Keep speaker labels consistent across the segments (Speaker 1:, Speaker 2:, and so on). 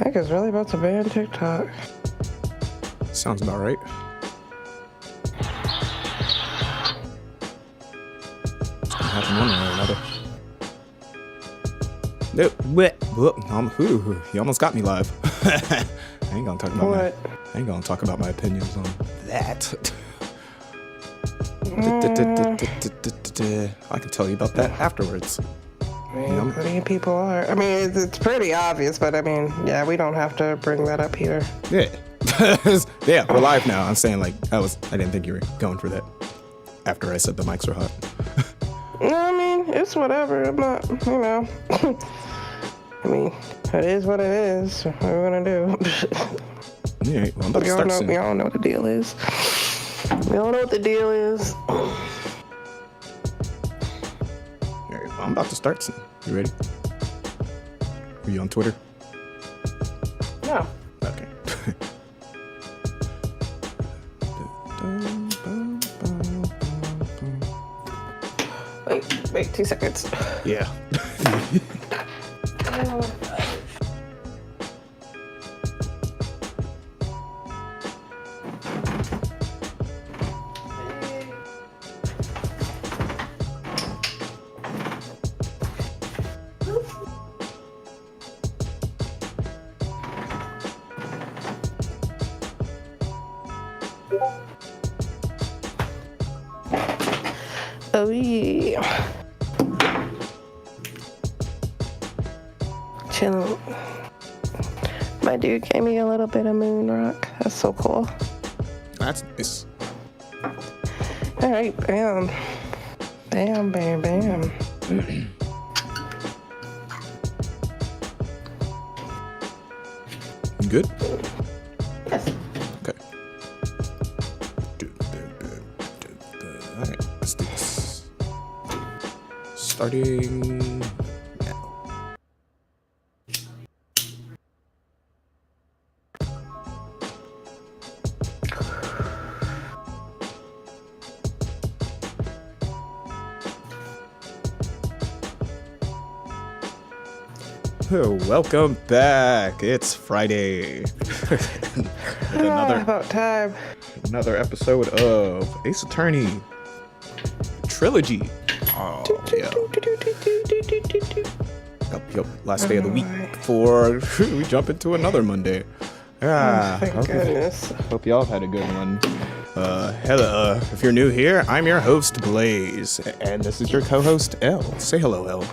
Speaker 1: Nick is really about to ban TikTok.
Speaker 2: Sounds about right. It's gonna happen one way or another. You almost got me live. I ain't gonna talk about
Speaker 1: What?
Speaker 2: I ain't gonna talk about my opinions on that. I can tell you about that afterwards.
Speaker 1: I mean, plenty of people are. I mean, it's pretty obvious, but I mean, yeah, we don't have to bring that up here.
Speaker 2: Yeah. Yeah, we're live now. I'm saying I didn't think you were going for that after I said the mics were hot.
Speaker 1: No, I mean, it's whatever. I'm not, I mean, it is what it is. What are we gonna do?
Speaker 2: Yeah, well, I'm about to start soon.
Speaker 1: We all know what the deal is. We all know what the deal is.
Speaker 2: Alright, well, I'm about to start soon. You ready? Are you on Twitter?
Speaker 1: No.
Speaker 2: Okay.
Speaker 1: Wait 2 seconds.
Speaker 2: Yeah.
Speaker 1: Oh yeah. Chill. My dude gave me a little bit of moon rock. That's so cool.
Speaker 2: That's nice.
Speaker 1: All right, bam. Bam, bam, bam.
Speaker 2: You good?
Speaker 1: Yes.
Speaker 2: Okay. Alright, let's do this. Starting now. Welcome back. It's Friday.
Speaker 1: About time.
Speaker 2: Another episode of Ace Attorney Trilogy. Oh, yeah. Yep. Last day of the week before we jump into another Monday.
Speaker 1: Thank goodness.
Speaker 2: Hope y'all had a good one. Hello. If you're new here, I'm your host, Playz. And this is your co-host, Elle. Say hello, Elle.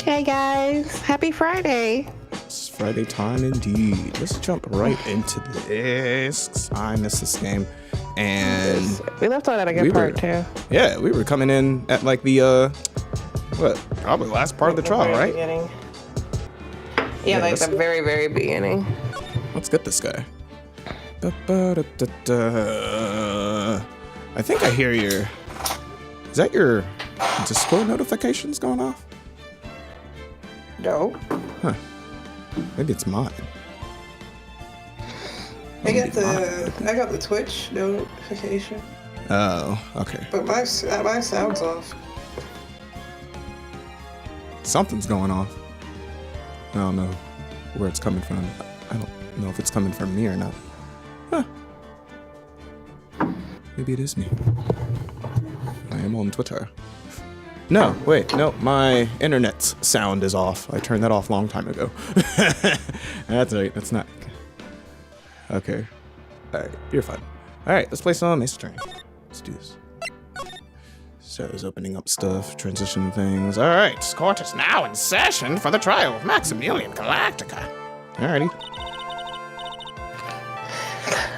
Speaker 1: Hey guys, happy Friday.
Speaker 2: It's Friday time indeed. Let's jump right into this. I miss this game. And
Speaker 1: we left out at a good part too.
Speaker 2: Yeah, we were coming in at the probably last part of the trial, right?
Speaker 1: Beginning. Yeah, like the very, very beginning.
Speaker 2: Let's get this guy. I think I hear is that your Discord notifications going off?
Speaker 1: No.
Speaker 2: Huh. Maybe it's mine.
Speaker 1: I got the Twitch notification.
Speaker 2: Oh, okay.
Speaker 1: But my sound's off.
Speaker 2: Something's going off. I don't know where it's coming from. I don't know if it's coming from me or not. Huh. Maybe it is me. I am on Twitter. No, wait, no, my internet's sound is off. I turned that off a long time ago. That's right, that's not... Okay. Alright, you're fine. Alright, let's play some Ace Attorney. Let's do this. So it's opening up stuff, transition things. Alright, court is now in session for the trial of Maximilian Galactica. Alrighty.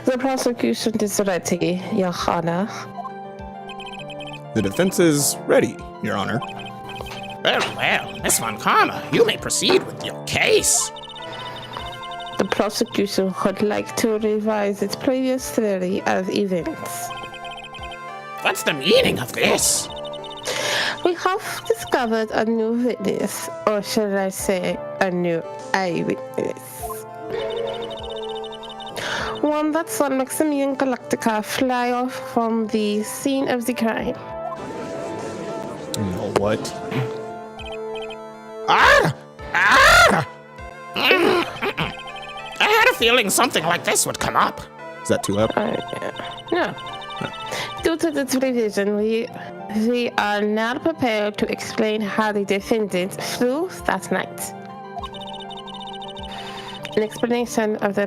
Speaker 1: The prosecution is ready, Your Honor.
Speaker 2: The defense is ready, Your Honor.
Speaker 3: Very well, Miss Von Karma, you may proceed with your case.
Speaker 1: The prosecution would like to revise its previous theory of events.
Speaker 3: What's the meaning of this?
Speaker 1: We have discovered a new witness, or should I say, a new eyewitness. One that saw Maximilian Galactica fly off from the scene of the crime.
Speaker 2: What?
Speaker 3: feeling something like this would come up.
Speaker 2: Is that too loud?
Speaker 1: No. Due to this revision, we are now prepared to explain how the defendant flew that night. An explanation of the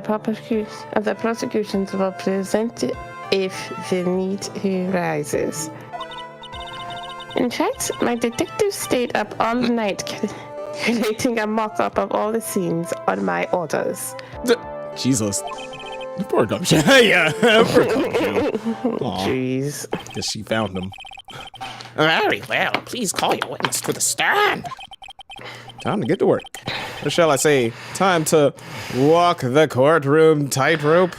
Speaker 1: prosecutions will present if the need arises. In fact, my detective stayed up all night creating a mock-up of all the scenes on my orders.
Speaker 2: Jesus. Poor Gumshoe. Yeah, poor Gumshoe. Aw,
Speaker 1: Jeez.
Speaker 2: guess she found him.
Speaker 3: Very well. Please call your witness to the stand.
Speaker 2: Time to get to work. Or shall I say, time to walk the courtroom tightrope?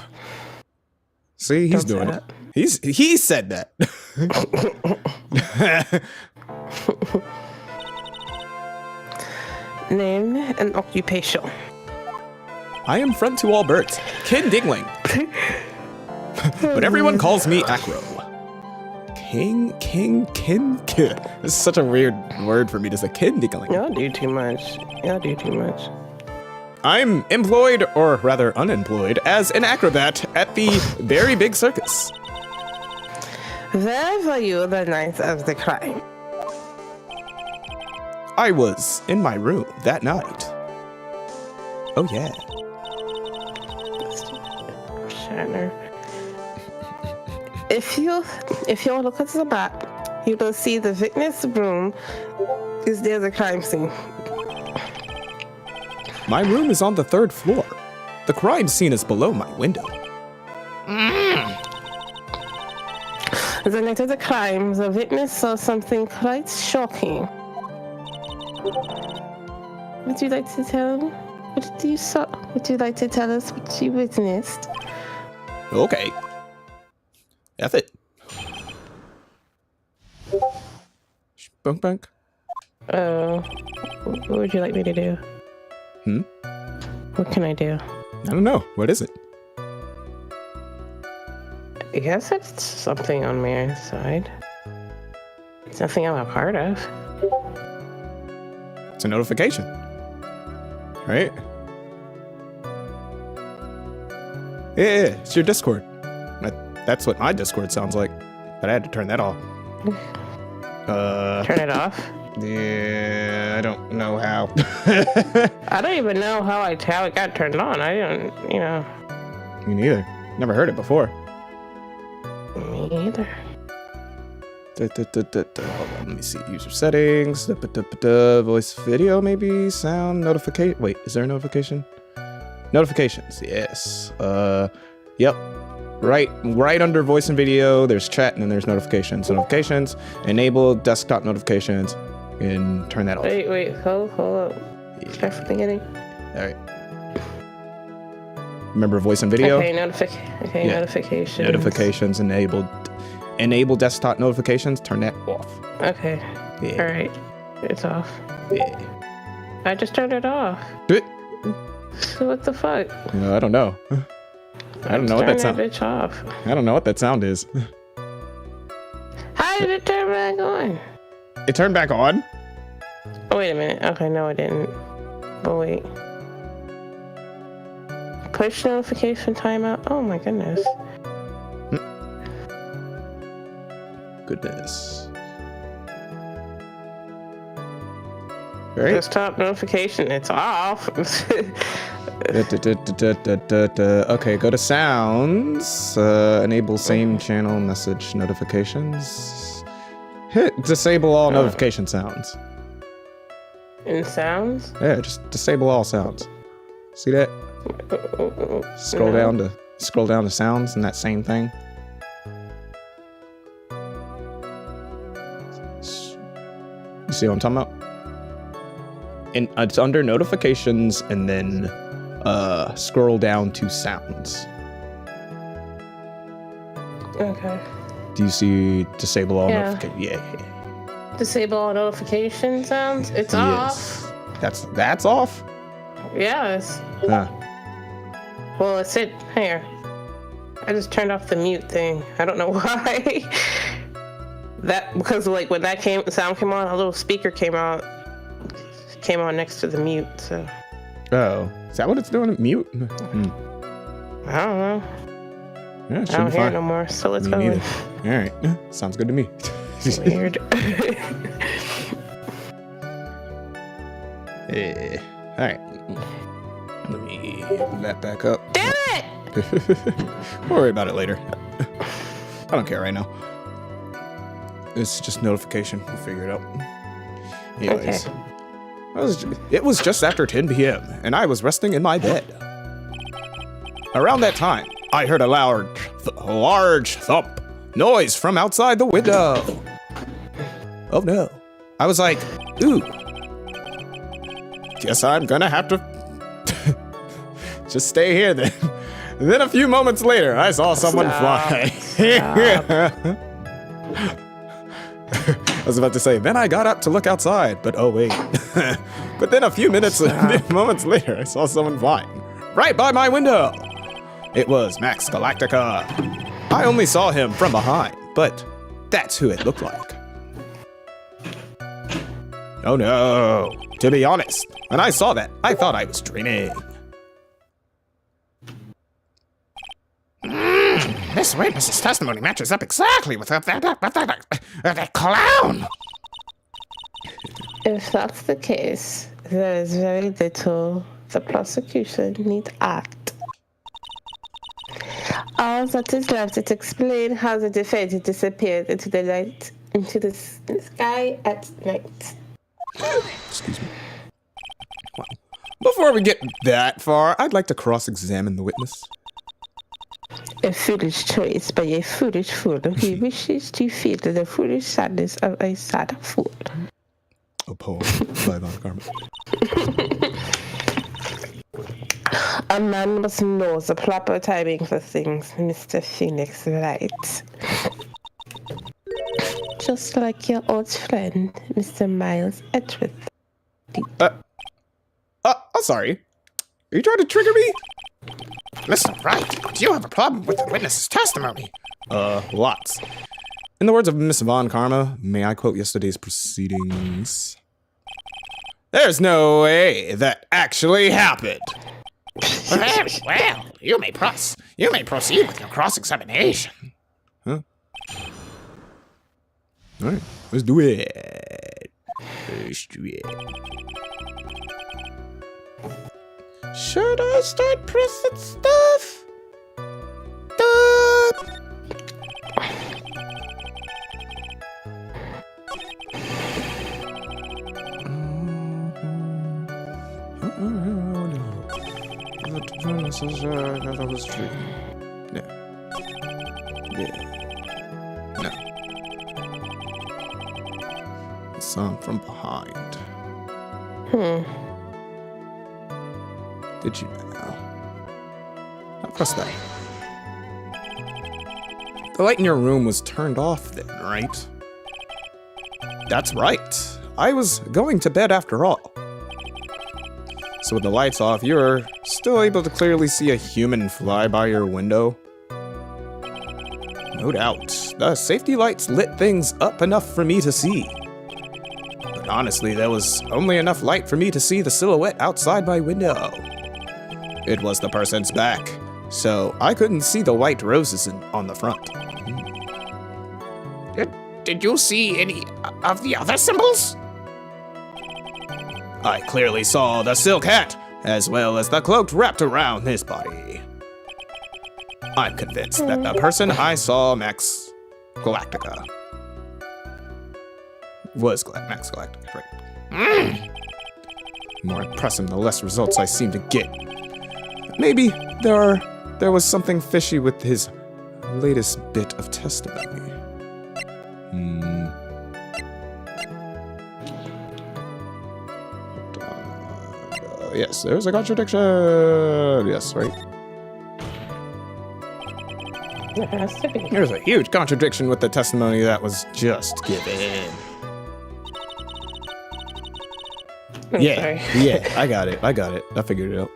Speaker 2: See, he's
Speaker 1: Don't say
Speaker 2: doing
Speaker 1: that.
Speaker 2: it. He said that.
Speaker 1: Name and occupation.
Speaker 2: I am friend to all birds, Kin Dingling. But everyone calls me Acro. King. This is such a weird word for me to say, Kin Dingling.
Speaker 1: Y'all do too much.
Speaker 2: I'm employed, or rather unemployed, as an acrobat at the very big circus.
Speaker 1: Where were you the night of the crime?
Speaker 2: I was in my room that night. Oh yeah.
Speaker 1: Shanner. If you look at the map, you will see the witness room is near the crime scene.
Speaker 2: My room is on the 3rd floor. The crime scene is below my window.
Speaker 1: The night of the crime, the witness saw something quite shocking. Would you like to tell him? Would you like to tell us what you witnessed?
Speaker 2: Okay. F it. Bunk bunk.
Speaker 1: What would you like me to do? What can I do?
Speaker 2: I don't know. What is it?
Speaker 1: I guess it's something on my side. It's nothing I'm a part of.
Speaker 2: It's a notification. Right? Yeah, it's your Discord. That's what my Discord sounds like. But I had to turn that off.
Speaker 1: Turn it off.
Speaker 2: Yeah, I don't know how.
Speaker 1: I don't even know how it got turned on. I don't,
Speaker 2: Me neither. Never heard it before.
Speaker 1: Me either.
Speaker 2: Hold on, let me see. User settings. Voice video, maybe. Sound notification. Wait, is there a notification? Notifications. Yes. Yep. Right under voice and video, there's chat, and then there's notifications. Notifications. Enable desktop notifications, and turn that off.
Speaker 1: Wait. Hold up. Start from the beginning.
Speaker 2: All right. Remember voice and video?
Speaker 1: Okay, notifications.
Speaker 2: Notifications enabled. Enable desktop notifications. Turn that off.
Speaker 1: Okay.
Speaker 2: Yeah.
Speaker 1: All right. It's off.
Speaker 2: Yeah.
Speaker 1: I just turned it off. So what the fuck?
Speaker 2: I don't know. I don't know what that sound.
Speaker 1: Turn that bitch off.
Speaker 2: I don't know what that sound is.
Speaker 1: How did it turn back on?
Speaker 2: It turned back on.
Speaker 1: Oh, wait a minute. Okay, no, it didn't. But wait. Push notification timeout. Oh my goodness.
Speaker 2: Goodness. All right.
Speaker 1: Desktop notification. It's off.
Speaker 2: Okay, go to sounds. Enable same channel message notifications. Hit disable all notification sounds.
Speaker 1: In sounds?
Speaker 2: Yeah, just disable all sounds. See that? Scroll down to sounds and that same thing. You see what I'm talking about? And it's under notifications and then scroll down to sounds.
Speaker 1: Okay.
Speaker 2: Do you see disable all
Speaker 1: Yeah.
Speaker 2: notifications? Yeah.
Speaker 1: Disable all notification sounds? It's off.
Speaker 2: That's off?
Speaker 1: Yes.
Speaker 2: Huh.
Speaker 1: Well, it said here. I just turned off the mute thing. I don't know why. Because like when that sound came on, a little speaker came on next to the mute. So.
Speaker 2: Oh, is that what it's doing? Mute?
Speaker 1: I don't know.
Speaker 2: Yeah, it
Speaker 1: I
Speaker 2: should
Speaker 1: don't
Speaker 2: be
Speaker 1: hear it
Speaker 2: fine.
Speaker 1: no more, so let's
Speaker 2: Me
Speaker 1: go.
Speaker 2: neither. All right. Sounds good to me.
Speaker 1: Weird.
Speaker 2: Yeah. All right. Let me open that back up.
Speaker 1: Damn it!
Speaker 2: We'll worry about it later. I don't care right now. It's just notification. We'll figure it out. Anyways.
Speaker 1: Okay.
Speaker 2: It was just after 10 p.m. and I was resting in my bed. Around that time, I heard a large thump noise from outside the window. Oh no. I was like, ooh. Guess I'm gonna have to just stay here then. Then a few moments later, I saw someone fly. I was about to say, then I got up to look outside, but oh wait. But then a few moments later, I saw someone flying right by my window. It was Max Galactica. I only saw him from behind, but that's who it looked like. Oh no. To be honest, when I saw that, I thought I was dreaming.
Speaker 3: This witness's testimony matches up exactly with that clown.
Speaker 1: If that's the case, there is very little the prosecution need act. All that is left is to explain how the defendant disappeared into the light, into the sky at night.
Speaker 2: Excuse me. Wow. Before we get that far, I'd like to cross-examine the witness.
Speaker 1: A foolish choice by a foolish fool who wishes to feel the foolish sadness of a sad fool.
Speaker 2: A poem by Von Karma.
Speaker 1: A man must know the proper timing for things, Mr. Phoenix Wright. Just like your old friend, Mr. Miles Edgeworth.
Speaker 2: I'm sorry. Are you trying to trigger me?
Speaker 3: Mr. Wright, do you have a problem with the witness's testimony?
Speaker 2: Lots. In the words of Miss Von Karma, may I quote yesterday's proceedings? There's no way that actually happened.
Speaker 3: Very well. You may proceed with your cross-examination.
Speaker 2: Huh? All right, let's do it. Let's do it. Should I start pressing stuff? That was true. No. Yeah. No. I saw him from behind. Did you now? I pressed that. The light in your room was turned off then, right? That's right. I was going to bed after all. So with the lights off, you're still able to clearly see a human fly by your window? No doubt. The safety lights lit things up enough for me to see. But honestly, there was only enough light for me to see the silhouette outside my window. It was the person's back, so I couldn't see the white roses on the front.
Speaker 3: Did you see any of the other symbols?
Speaker 2: I clearly saw the silk hat, as well as the cloak wrapped around his body. I'm convinced that the person I saw, Max Galactica, was Max Galactica, right? The more I press him, the less results I seem to get. Maybe there was something fishy with his latest bit of testimony. Yes, there's a contradiction. Yes, right?
Speaker 1: There has to be.
Speaker 2: There's a huge contradiction with the testimony that was just given.
Speaker 1: I'm sorry.
Speaker 2: Yeah, I got it. I figured it out.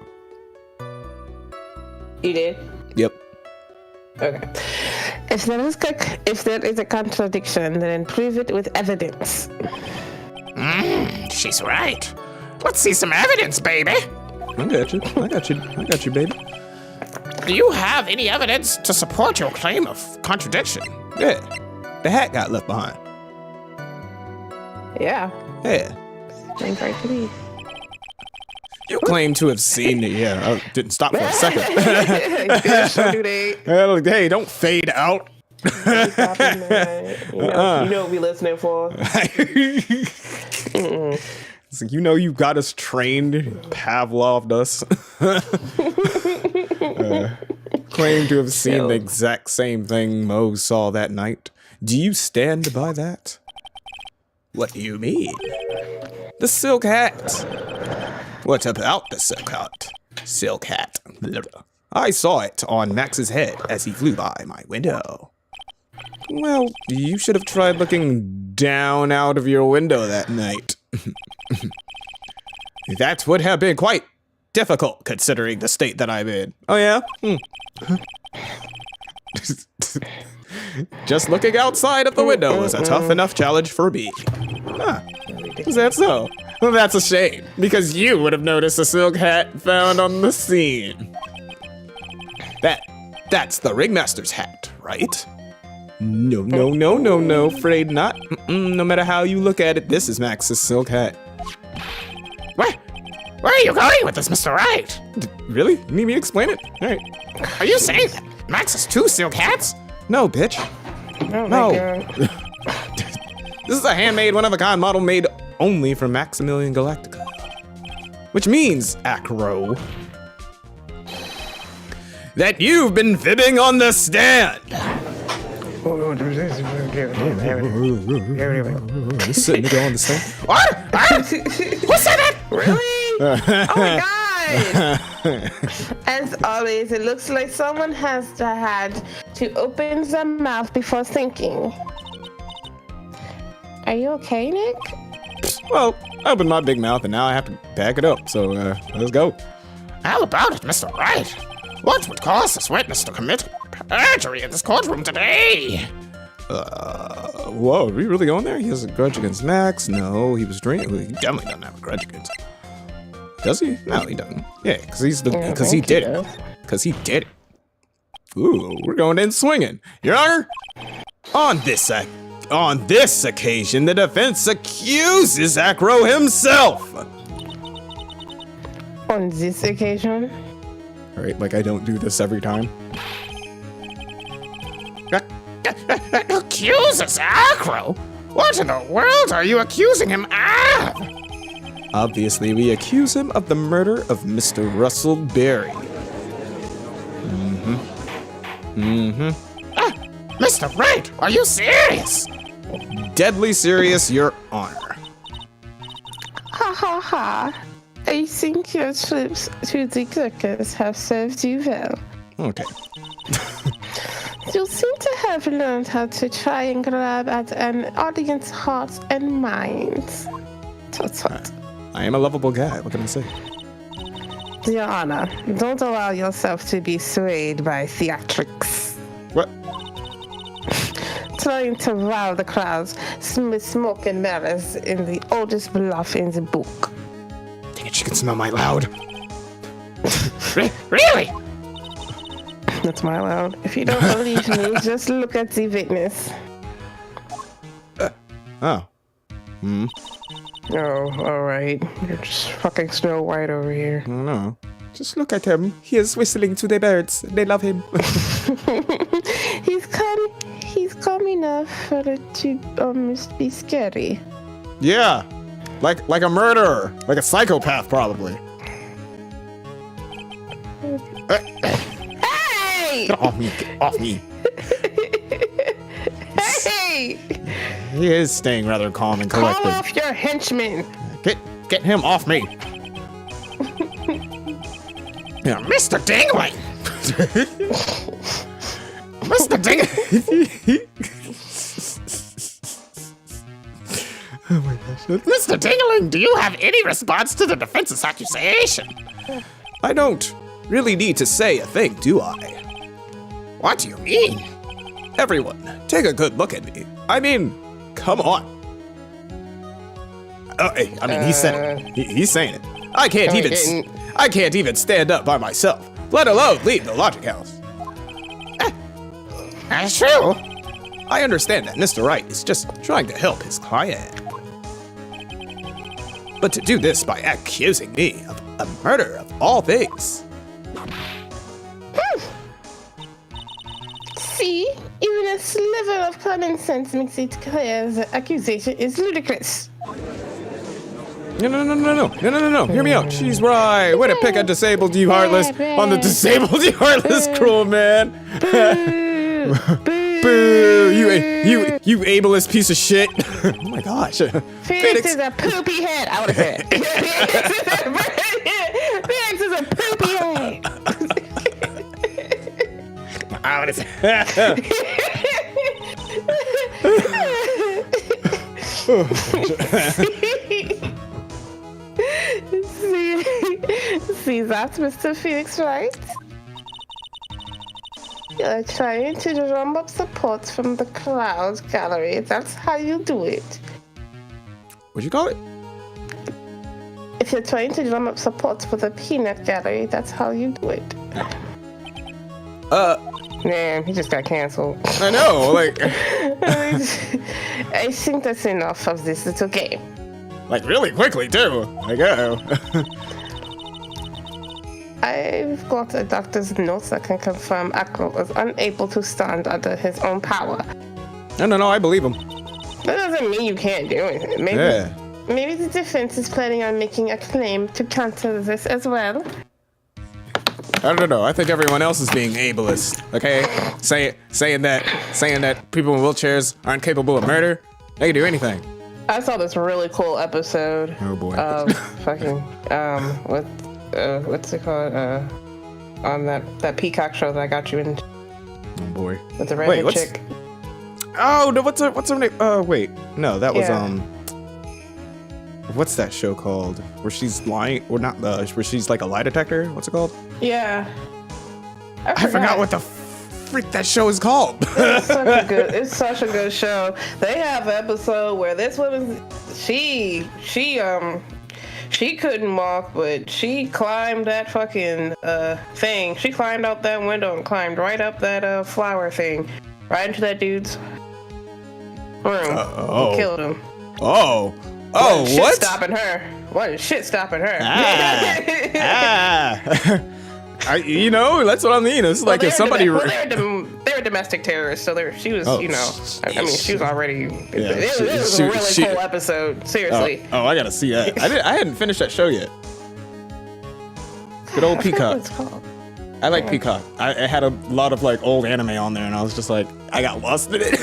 Speaker 1: You did?
Speaker 2: Yep.
Speaker 1: Okay. If there is a contradiction, then prove it with evidence.
Speaker 3: She's right. Let's see some evidence, baby.
Speaker 2: I got you, baby.
Speaker 3: Do you have any evidence to support your claim of contradiction?
Speaker 2: Yeah, the hat got left behind.
Speaker 1: Yeah.
Speaker 2: Yeah.
Speaker 1: Seems right to me.
Speaker 2: You claim to have seen it. Yeah, I didn't stop for a second.
Speaker 1: So do they.
Speaker 2: Hey, don't fade out.
Speaker 1: You know what we listening for.
Speaker 2: It's like, you got us trained. Pavloved us. Claim to have seen the exact same thing Mo saw that night. Do you stand by that? What do you mean? The silk hat. What about the silk hat? Silk hat. I saw it on Max's head as he flew by my window. Well, you should have tried looking down out of your window that night. That would have been quite difficult considering the state that I'm in. Oh yeah? Just looking outside of the window was a tough enough challenge for me. Huh. Is that so? Well, that's a shame, because you would have noticed a silk hat found on the scene. That's the ringmaster's hat, right? No, afraid not. No matter how you look at it, this is Max's silk hat.
Speaker 3: Where are you going with this, Mr. Right?
Speaker 2: Really? You need me to explain it? All right.
Speaker 3: Are you saying that Max has 2 silk hats?
Speaker 2: No, bitch.
Speaker 1: Oh
Speaker 2: No.
Speaker 1: my God.
Speaker 2: This is a handmade, one-of-a-kind model made only for Maximilian Galactica. Which means, Acro, that you've been fibbing on the stand. Just sitting there on the stand.
Speaker 3: What? Who said that?
Speaker 1: Really? Oh my God. As always, it looks like someone has had to open their mouth before thinking. Are you okay, Nick?
Speaker 2: Well, I opened my big mouth and now I have to back it up, so let's go.
Speaker 3: How about it, Mr. Right? What would cause this witness to commit perjury in this courtroom today?
Speaker 2: Whoa, are we really going there? He has a grudge against Max? No, he was drinking. He definitely doesn't have a grudge against him. Does he? No, he doesn't. Yeah, because he did it. Because he did it. Ooh, we're going in swinging. Your Honor, on this occasion, the defense accuses Acro himself.
Speaker 1: On this occasion?
Speaker 2: All right, like I don't do this every time.
Speaker 3: Accuses Acro? What in the world are you accusing him of?
Speaker 2: Obviously, we accuse him of the murder of Mr. Russell Berry.
Speaker 3: Mr. Wright, are you serious?
Speaker 2: Deadly serious, Your Honor.
Speaker 1: Ha ha ha. I think your trips to the circus have served you well.
Speaker 2: Okay.
Speaker 1: You seem to have learned how to try and grab at an audience's hearts and minds. Tut tut.
Speaker 2: I am a lovable guy. What can I say?
Speaker 1: Your Honor, don't allow yourself to be swayed by theatrics.
Speaker 2: What?
Speaker 1: Trying to wow the crowds with smoke and mirrors in the oldest bluff in the book.
Speaker 2: Dang it, she can smell my loud.
Speaker 3: Really?
Speaker 1: That's my loud. If you don't believe me, just look at the witness.
Speaker 2: Oh.
Speaker 1: Oh, alright. You're just fucking Snow White over here.
Speaker 2: I don't know. Just look at him. He is whistling to the birds. They love him.
Speaker 1: He's calm enough for it to almost be scary.
Speaker 2: Yeah. Like a murderer. Like a psychopath, probably.
Speaker 1: Hey!
Speaker 2: Get off me. Get off me.
Speaker 1: Hey!
Speaker 2: He is staying rather calm and collected.
Speaker 1: Call off your henchman!
Speaker 2: Get him off me.
Speaker 3: Yeah, Mr. Dingling! Mr. Dingling!
Speaker 2: Oh my gosh.
Speaker 3: Mr. Dingling, do you have any response to the defense's accusation?
Speaker 2: I don't really need to say a thing, do I?
Speaker 3: What do you mean?
Speaker 2: Everyone, take a good look at me. I mean, come on. Hey, I mean, he said it. He's saying it. I can't even stand up by myself. let alone leave the lodging house.
Speaker 3: That's true.
Speaker 2: I understand that Mr. Wright is just trying to help his client. But to do this by accusing me of a murder of all things.
Speaker 1: See, even a sliver of common sense makes it clear the accusation is ludicrous.
Speaker 2: No. Hear me out. She's right. Way to pick a disabled you heartless on the disabled you heartless cruel man. Boo! You ableist piece of shit. Oh my gosh.
Speaker 1: Phoenix is a poopy head. I would have said. Phoenix is a poopy head.
Speaker 2: I would have said.
Speaker 1: See, that's Mr. Phoenix, right? You're trying to drum up support from the crowd gallery. That's how you do it.
Speaker 2: What'd you call it?
Speaker 1: If you're trying to drum up support for the peanut gallery, that's how you do it. Man, he just got canceled.
Speaker 2: I know, like...
Speaker 1: I think that's enough of this little game.
Speaker 2: Like, really quickly, too. Like, uh-oh.
Speaker 1: I've got a doctor's notes that can confirm Akro was unable to stand under his own power.
Speaker 2: No, I believe him.
Speaker 1: That doesn't mean you can't do anything. Maybe the defense is planning on making a claim to counter this as well.
Speaker 2: I don't know. I think everyone else is being ableist. Okay, saying that people in wheelchairs aren't capable of murder. They can do anything.
Speaker 1: I saw this really cool episode.
Speaker 2: Oh boy.
Speaker 1: Of fucking what's it called? On that Peacock show that I got you into.
Speaker 2: Oh boy.
Speaker 1: With the redhead chick.
Speaker 2: Oh no! What's her name? Wait, no, that was What's that show called? Where she's lying, or not? Where she's like a lie detector. What's it called?
Speaker 1: Yeah.
Speaker 2: I forgot what the freak that show is called.
Speaker 1: It's such a good show. They have an episode where this woman, she couldn't walk, but she climbed that fucking thing. She climbed out that window and climbed right up that flower thing, right into that dude's room. And killed him.
Speaker 2: Oh,
Speaker 1: what?
Speaker 2: What?
Speaker 1: Stopping her. What is shit stopping her?
Speaker 2: You know, that's what I mean. It's like if somebody...
Speaker 1: they were domestic terrorists, so she was, I mean, she was already... It was a really cool episode, seriously.
Speaker 2: Oh, I gotta see that. I hadn't finished that show yet. Good old Peacock.
Speaker 1: What it's called.
Speaker 2: I like Peacock. I had a lot of like old anime on there, and I was just like, I got lost in it.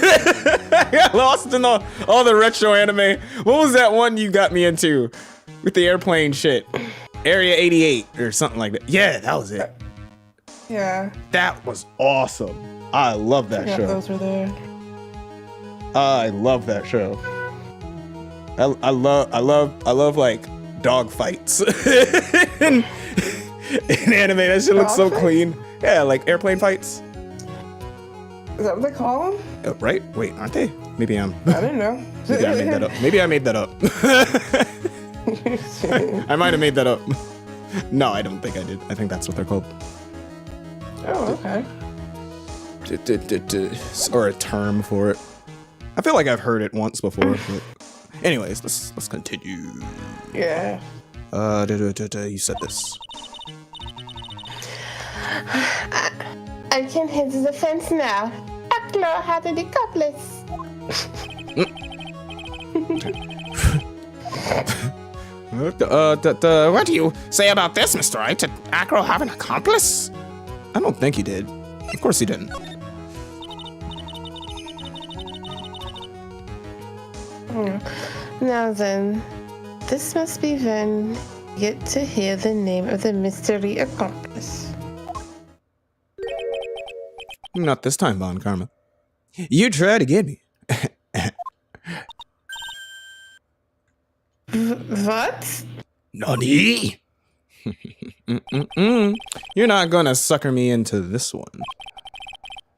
Speaker 2: I got lost in all the retro anime. What was that one you got me into with the airplane shit? Area 88 or something like that. Yeah, that was it.
Speaker 1: Yeah.
Speaker 2: That was awesome. I love that show.
Speaker 1: Those were there.
Speaker 2: I love that show. I love like dog fights. in anime, that shit looks so clean. Yeah, like airplane fights.
Speaker 1: Is that what they call them?
Speaker 2: Right? Wait, aren't they? Maybe I'm.
Speaker 1: I didn't know.
Speaker 2: Maybe I made that up. Maybe I made that up. I might have made that up. No, I don't think I did. I think that's what they're called.
Speaker 1: Oh, okay.
Speaker 2: Or a term for it. I feel like I've heard it once before. But anyways, let's continue.
Speaker 1: Yeah.
Speaker 2: You said this.
Speaker 1: I can hit the fence now. Aklo had an accomplice.
Speaker 3: What do you say about this, Mr. Wright? Did Acro have an accomplice?
Speaker 2: I don't think he did. Of course he didn't.
Speaker 1: Now then, this must be when you get to hear the name of the mystery accomplice.
Speaker 2: Not this time, Von Karma. You try to get me.
Speaker 1: What?
Speaker 2: Nani? You're not gonna sucker me into this one.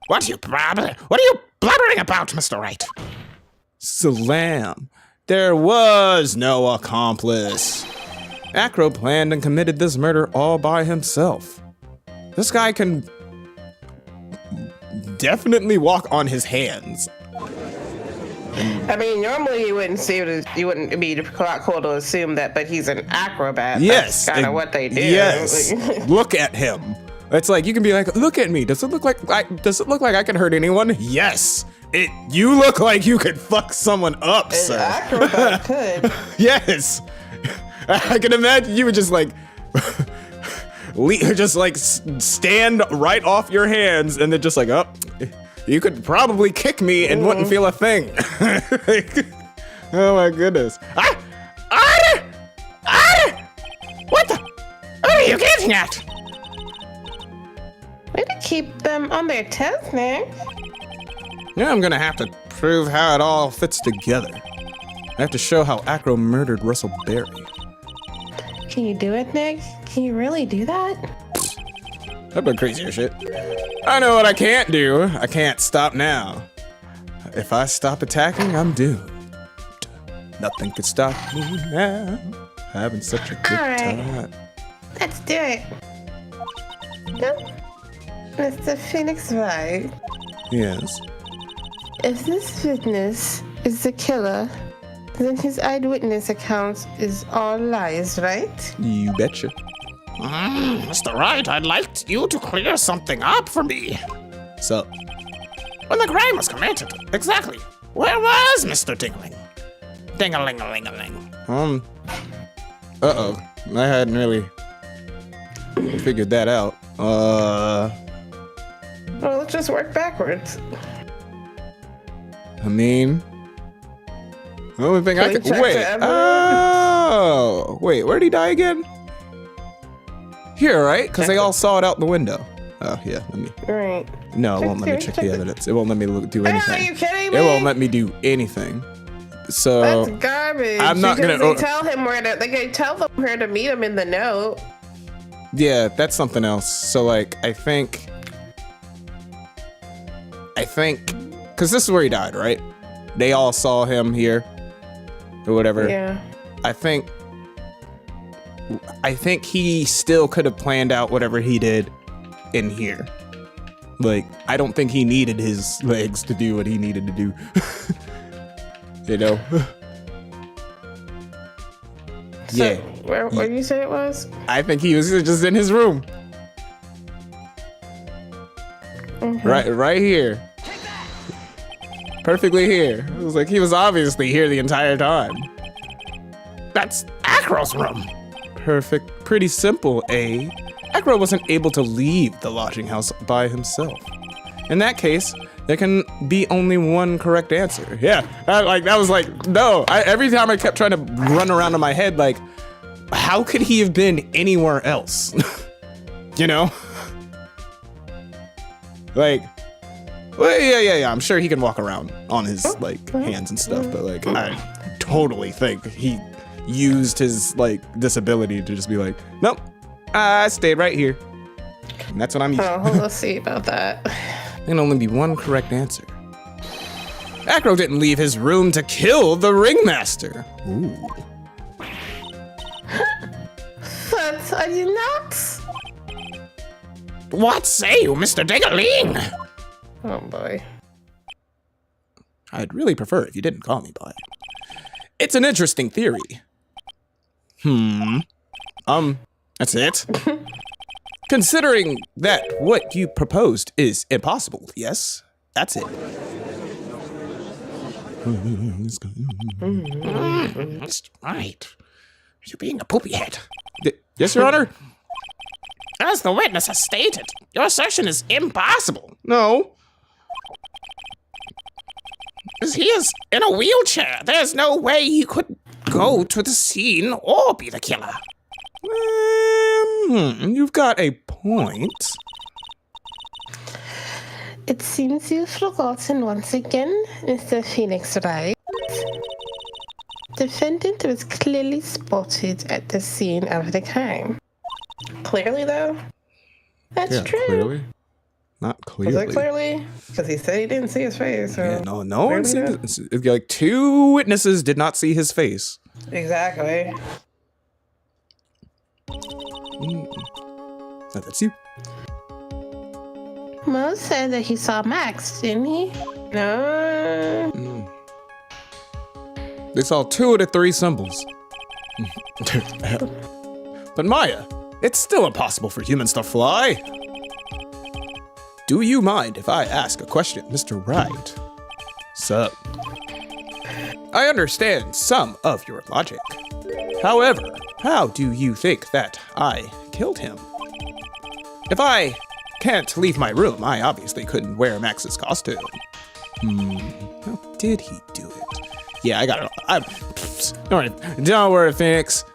Speaker 3: What are you blabbering about, Mr. Wright?
Speaker 2: Salam. There was no accomplice. Acro planned and committed this murder all by himself. This guy can definitely walk on his hands.
Speaker 1: I mean, normally you wouldn't be cool to assume that, but he's an acrobat.
Speaker 2: Yes,
Speaker 1: That's kind of what they do.
Speaker 2: Yes, look at him. It's like you can be like, look at me. Does it look like I can hurt anyone? Yes. You look like you could fuck someone up, sir.
Speaker 1: An acrobat could.
Speaker 2: Yes. I can imagine you would just like stand right off your hands and then just like, oh, you could probably kick me and wouldn't feel a thing. Oh my goodness.
Speaker 3: What are you getting at?
Speaker 1: Way to keep them on their toes, Nick.
Speaker 2: Yeah, I'm gonna have to prove how it all fits together. I have to show how Acro murdered Russell Berry.
Speaker 1: Can you do it, Nick? Can you really do that?
Speaker 2: I've done crazier shit. I know what I can't do. I can't stop now. If I stop attacking, I'm doomed. Nothing can stop me now. Having such a good time.
Speaker 1: Let's do it. No? Mr. Phoenix Wright.
Speaker 2: Yes.
Speaker 1: If this witness is the killer, then his eyewitness account is all lies, right?
Speaker 2: You betcha.
Speaker 3: Mr. Wright, I'd like you to clear something up for me.
Speaker 2: So,
Speaker 3: When the crime was committed, exactly, where was Mr. Dingling? Ding-a-ling-a-ling-a-ling.
Speaker 2: uh-oh. I hadn't really figured that out.
Speaker 1: Well, let's just work backwards.
Speaker 2: I mean, the only thing I
Speaker 1: Can we
Speaker 2: could
Speaker 1: check
Speaker 2: wait.
Speaker 1: the evidence?
Speaker 2: Oh, wait, where'd he die again? Here, right? Because they all saw it out the window. Oh yeah, let me.
Speaker 1: Right.
Speaker 2: No, it
Speaker 1: Check
Speaker 2: won't let me
Speaker 1: here,
Speaker 2: check
Speaker 1: check
Speaker 2: the
Speaker 1: the-
Speaker 2: evidence. It won't let me do
Speaker 1: Are
Speaker 2: anything.
Speaker 1: you kidding me?
Speaker 2: It won't let me do anything. So
Speaker 1: That's garbage.
Speaker 2: I'm not
Speaker 1: because
Speaker 2: gonna-
Speaker 1: They tell him where to. They can tell them where to meet him in the note.
Speaker 2: yeah, that's something else. So like, I think, because this is where he died, right? They all saw him here, or whatever.
Speaker 1: Yeah.
Speaker 2: I think he still could have planned out whatever he did in here. Like, I don't think he needed his legs to do what he needed to do. You know?
Speaker 1: So,
Speaker 2: Yeah.
Speaker 1: Where do you say it was?
Speaker 2: I think he was just in his room. Right here. Perfectly here. It was like he was obviously here the entire time.
Speaker 3: That's Acro's room.
Speaker 2: Perfect. Pretty simple, eh? Acro wasn't able to leave the lodging house by himself. In that case, there can be only one correct answer. Yeah, that was like, no. Every time I kept trying to run around in my head, like, how could he have been anywhere else? You know? Like, well, yeah. I'm sure he can walk around on his, like, hands and stuff, but, like, I totally think he used his, like, disability to just be like, nope, I stayed right here. And that's what I'm using.
Speaker 1: Oh, let's see about that.
Speaker 2: There can only be one correct answer. Acro didn't leave his room to kill the ringmaster. Ooh.
Speaker 1: But are you nuts?
Speaker 3: What say you, Mr. Ding-a-ling?
Speaker 1: Oh boy.
Speaker 2: I'd really prefer if you didn't call me by it. It's an interesting theory. That's it? Considering that what you proposed is impossible, yes? That's it.
Speaker 3: Mr. Wright, you being a poopy head.
Speaker 2: Yes, Your Honor?
Speaker 3: As the witness has stated, your assertion is impossible.
Speaker 2: No.
Speaker 3: As he is in a wheelchair, there's no way he could go to the scene or be the killer.
Speaker 2: You've got a point.
Speaker 1: It seems you've forgotten once again, Mr. Phoenix Wright. Defendant was clearly spotted at the scene of the crime. Clearly, though? That's true.
Speaker 2: Clearly. Not clearly.
Speaker 1: Was it clearly? Because he said he didn't see his face. So
Speaker 2: Yeah, no one
Speaker 1: clearly
Speaker 2: seen it. Like 2 witnesses did not see his face.
Speaker 1: Exactly.
Speaker 2: Oh, that's you.
Speaker 1: Mo said that he saw Max, didn't he? No.
Speaker 2: They saw 2 of the 3 symbols. But Maya, it's still impossible for humans to fly. Do you mind if I ask a question, Mr. Wright? Sup? I understand some of your logic. However, how do you think that I killed him? If I can't leave my room, I obviously couldn't wear Max's costume. How did he do it? Yeah, I got it all. Don't worry, Phoenix.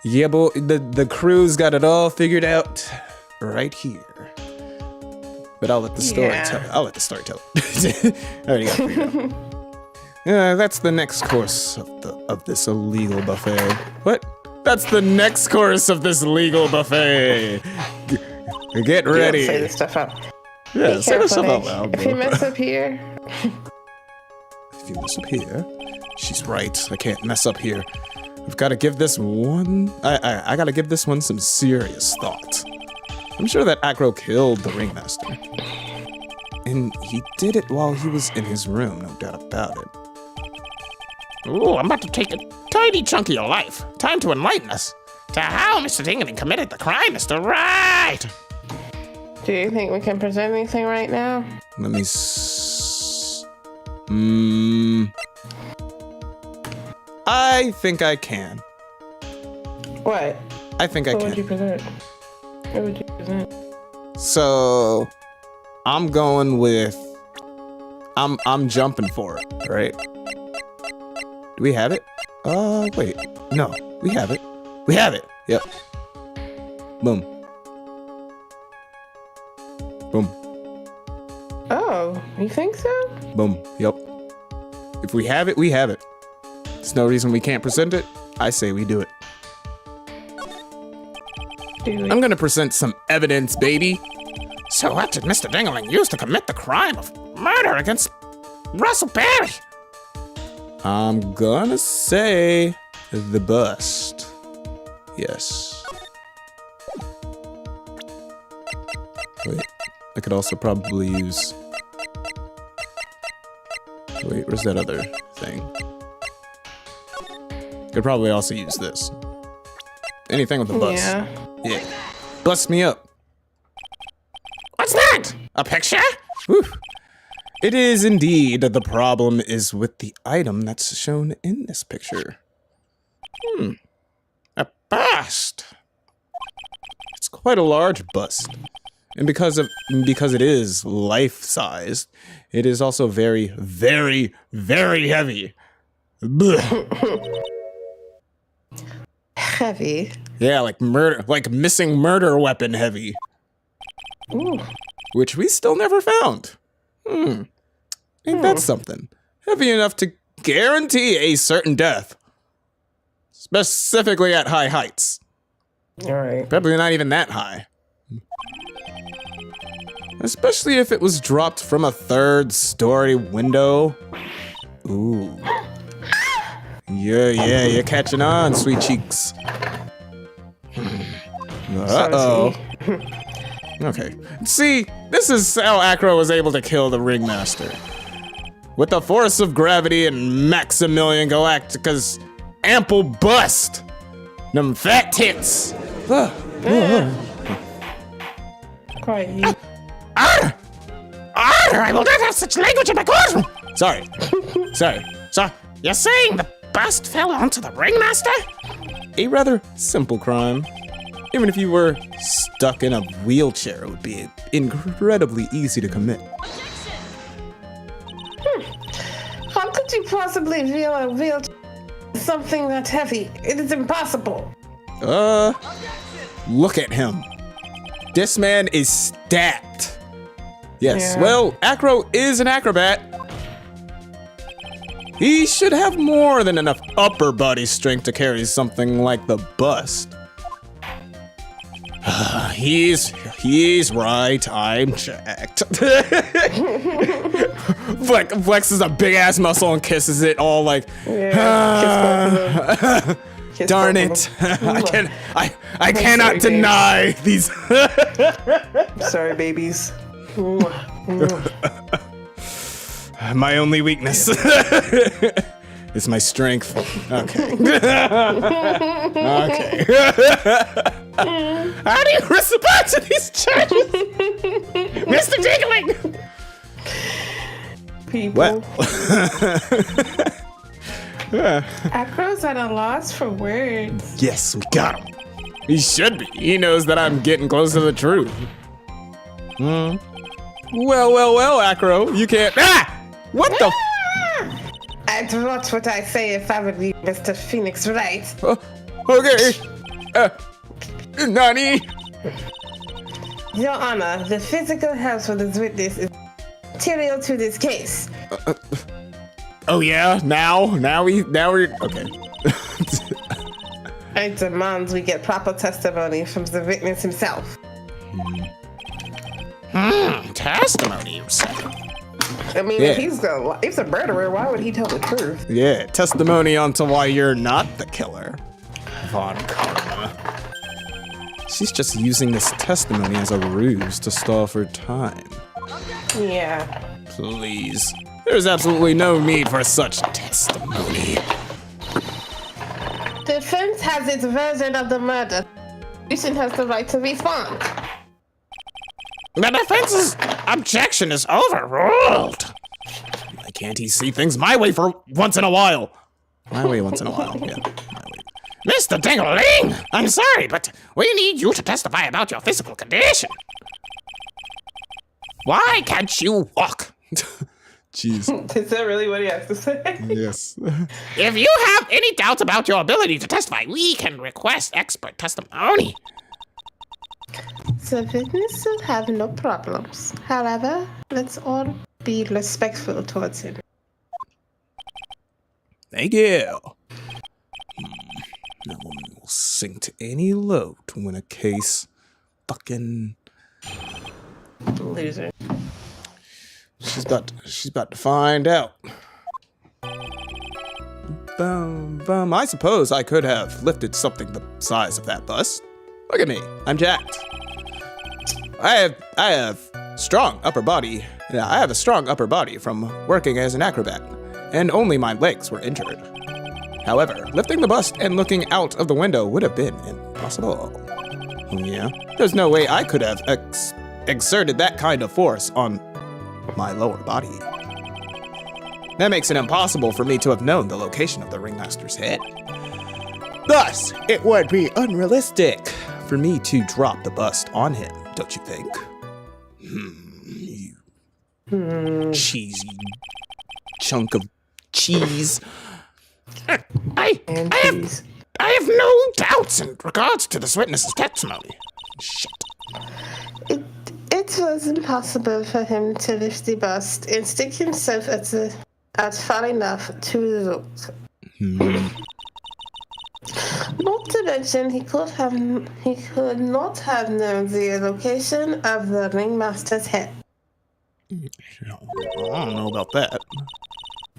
Speaker 2: Yeah, boy, the crew's got it all figured out right here. But I'll let the story tell. I'll let the story tell. I already got it figured out. That's the next course of this illegal buffet. What? That's the next course of this legal buffet. Get ready.
Speaker 1: Say this stuff out.
Speaker 2: Yeah, say this stuff out loud.
Speaker 1: If you mess up here.
Speaker 2: If you mess up here, she's right. I can't mess up here. I've got to give this one. I got to give this one some serious thought. I'm sure that Acro killed the ringmaster, and he did it while he was in his room. No doubt about it.
Speaker 3: Ooh, I'm about to take a tiny chunk of your life. Time to enlighten us to how Mr. Dingling committed the crime, Mr. Wright.
Speaker 1: Do you think we can present anything right now?
Speaker 2: Let me I think I can.
Speaker 1: What?
Speaker 2: I think I can.
Speaker 1: What would you present? What would you present?
Speaker 2: So, I'm going with. I'm jumping for it, right? Do we have it? Wait. No, we have it. We have it. Yep. Boom. Boom.
Speaker 1: Oh, you think so?
Speaker 2: Boom. Yep. If we have it, we have it. There's no reason we can't present it. I say we do it. I'm gonna present some evidence, baby.
Speaker 3: So what did Mr. Dingling use to commit the crime of murder against Russell Berry?
Speaker 2: I'm gonna say the bust. Yes. Wait, I could also probably use... Wait, where's that other thing? Could probably also use this. Anything with the bust. Yeah. Bust me up.
Speaker 3: What's that? A picture?
Speaker 2: Whew. It is indeed. The problem is with the item that's shown in this picture.
Speaker 3: A bust.
Speaker 2: It's quite a large bust. And because it is life-sized, it is also very, very, very heavy.
Speaker 1: Heavy.
Speaker 2: Yeah, like missing murder weapon heavy.
Speaker 1: Ooh.
Speaker 2: Which we still never found. Ain't that something? Heavy enough to guarantee a certain death. Specifically at high heights.
Speaker 1: Alright.
Speaker 2: Probably not even that high. Especially if it was dropped from a 3rd-story window. Ooh. Yeah, you're catching on, sweet cheeks. Uh-oh. Okay. See, this is how Acro was able to kill the ringmaster. With the force of gravity and Maximilian Galactica's ample bust. Them fat tits.
Speaker 1: Quite.
Speaker 3: I will not have such language in my courtroom.
Speaker 2: Sorry.
Speaker 3: So, you're saying the bust fell onto the ringmaster?
Speaker 2: A rather simple crime. Even if you were stuck in a wheelchair, it would be incredibly easy to commit.
Speaker 1: How could you possibly wheel something that heavy? It is impossible.
Speaker 2: Look at him. This man is stacked. Yes,
Speaker 1: Yeah.
Speaker 2: well, Acro is an acrobat. He should have more than enough upper body strength to carry something like the bust. He's right, I'm checked. Flexes a big ass muscle and kisses it all like, darn it. I cannot deny these.
Speaker 1: Sorry, babies.
Speaker 2: My only weakness is my strength. Okay. Okay.
Speaker 3: How do you respond to these charges, Mr. Tingling?
Speaker 1: People.
Speaker 2: Well.
Speaker 1: Acro's at a loss for words.
Speaker 2: Yes, we got him. He should be. He knows that I'm getting close to the truth. Well, Acro, you can't. Ah! What the?
Speaker 1: I'd watch what I say if I were you, Mr. Phoenix, right?
Speaker 2: Okay. Nani?
Speaker 1: Your Honor, the physical health of this witness is material to this case.
Speaker 2: Oh yeah. Now we're okay.
Speaker 1: I demand we get proper testimony from the witness himself.
Speaker 3: Testimony, you say?
Speaker 1: I mean,
Speaker 2: Yeah.
Speaker 1: if he's a murderer, why would he tell the truth?
Speaker 2: Yeah, testimony onto why you're not the killer, Von Karma. She's just using this testimony as a ruse to stall for time.
Speaker 1: Yeah.
Speaker 2: Please. There's absolutely no need for such testimony.
Speaker 1: Defense has its version of the murder. Prosecution has the right to respond.
Speaker 3: The defense's objection is overruled.
Speaker 2: Why can't he see things my way for once in a while? My way once in a while, yeah. My way.
Speaker 3: Mr. Dingling, I'm sorry, but we need you to testify about your physical condition. Why can't you walk?
Speaker 2: Jeez.
Speaker 1: Is that really what he has to say?
Speaker 2: Yes.
Speaker 3: If you have any doubts about your ability to testify, we can request expert testimony.
Speaker 1: The witness will have no problems. However, let's all be respectful towards him.
Speaker 2: Thank you. No woman will sink to any low to win a case. Fucking.
Speaker 1: Loser.
Speaker 2: She's about to find out. Boom. I suppose I could have lifted something the size of that bus. Look at me. I'm jacked. I have strong upper body. Yeah, I have a strong upper body from working as an acrobat, and only my legs were injured. However, lifting the bust and looking out of the window would have been impossible. Oh yeah? There's no way I could have exerted that kind of force on my lower body. That makes it impossible for me to have known the location of the ringmaster's head. Thus, it would be unrealistic for me to drop the bust on him, don't you think? You cheesy chunk of cheese.
Speaker 3: I have no doubts in regards to this witness's testimony.
Speaker 2: Shit.
Speaker 1: It was impossible for him to lift the bust and stick himself at far enough to the road. Not to mention, he could not have known the location of the ringmaster's head.
Speaker 2: I don't know about that.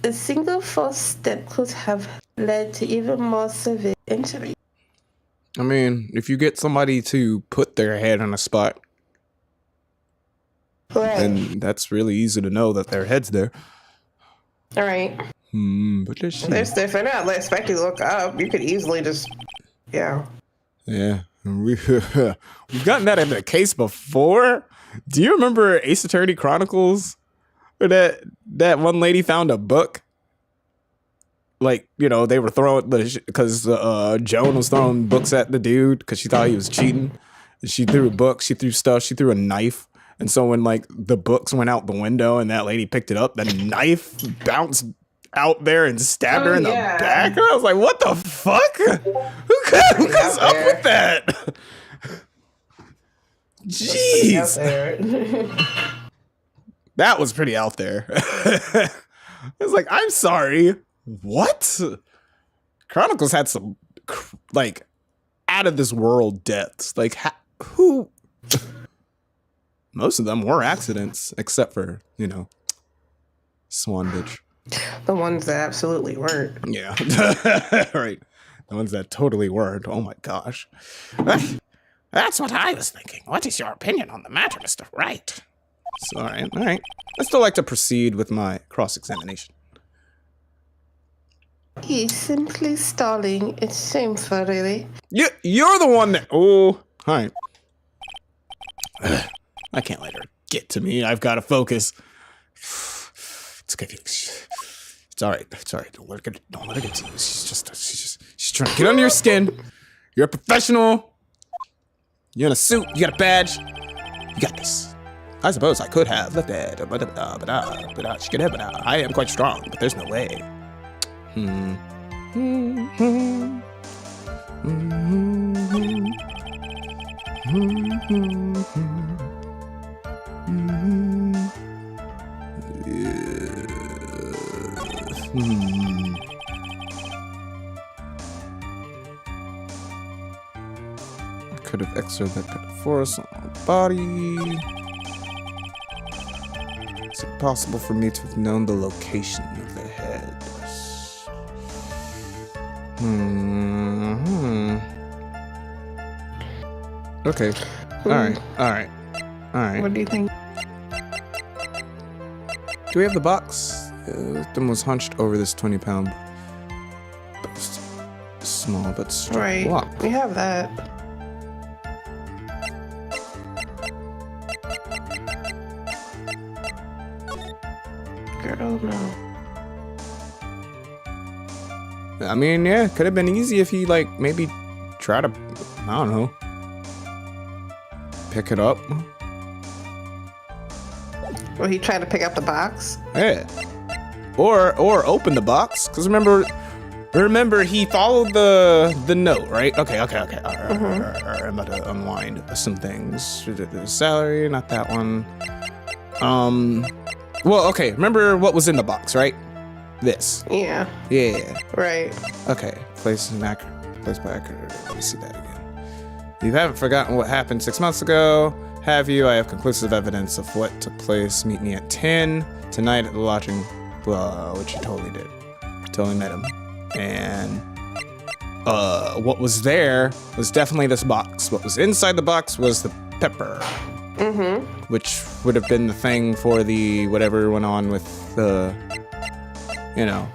Speaker 1: A single false step could have led to even more severe injury.
Speaker 2: I mean, if you get somebody to put their head on a spot, then that's really easy to know that their head's there.
Speaker 1: All right.
Speaker 2: But there's
Speaker 1: If they're not expecting to look up, you could easily just, yeah.
Speaker 2: Yeah. We've gotten that in a case before. Do you remember Ace Attorney Chronicles? Where that one lady found a book? Like, you know, they were throwing because Joan was throwing books at the dude because she thought he was cheating. She threw a book, she threw stuff, she threw a knife. And so when like the books went out the window and that lady picked it up, the knife bounced out there and stabbed her in the back. And I was like, what the fuck? Who comes up with that? Jeez. That was pretty out there. It's like, I'm sorry. What? Chronicles had some like out of this world deaths. Like who? Most of them were accidents, except for, you know, Swan Bitch.
Speaker 1: The ones that absolutely weren't.
Speaker 2: Yeah. Right. The ones that totally weren't. Oh my gosh.
Speaker 3: That's what I was thinking. What is your opinion on the matter, Mr. Wright?
Speaker 2: So, all right. I still like to proceed with my cross-examination.
Speaker 1: He's simply stalling. It's shameful, really.
Speaker 2: You're the one that... Oh, hi. I can't let her get to me. I've got to focus. It's okay. It's all right. It's all right. Don't let her get to you. She's trying to get under your skin. You're a professional. You're in a suit. You got a badge. You got this. I suppose I could have left that, but I am quite strong, but there's no way. I could have exerted that pet force on my body. Is it possible for me to have known the location of the head? Okay. Alright.
Speaker 1: What do you think?
Speaker 2: Do we have the box? The victim was hunched over this 20-pound small but strong
Speaker 1: Right.
Speaker 2: block.
Speaker 1: We have that. Girl, no.
Speaker 2: I mean, yeah, could have been easy if he, like, maybe tried to, I don't know, pick it up.
Speaker 1: Well, he tried to pick up the box.
Speaker 2: Yeah. Or open the box. Because remember he followed the note, right? Okay. All right. I'm about to unwind some things. The salary, not that one. Well, okay. Remember what was in the box, right? This.
Speaker 1: Yeah.
Speaker 2: Yeah.
Speaker 1: Right.
Speaker 2: Okay. Place by accurate. Let me see that again. You haven't forgotten what happened 6 months ago, have you? I have conclusive evidence of what took place. Meet me at 10 tonight at the lodging. Which you totally did. Totally met him. And what was there was definitely this box. What was inside the box was the pepper. Mm-hmm. Which would have been the thing for the whatever went on with the, you know.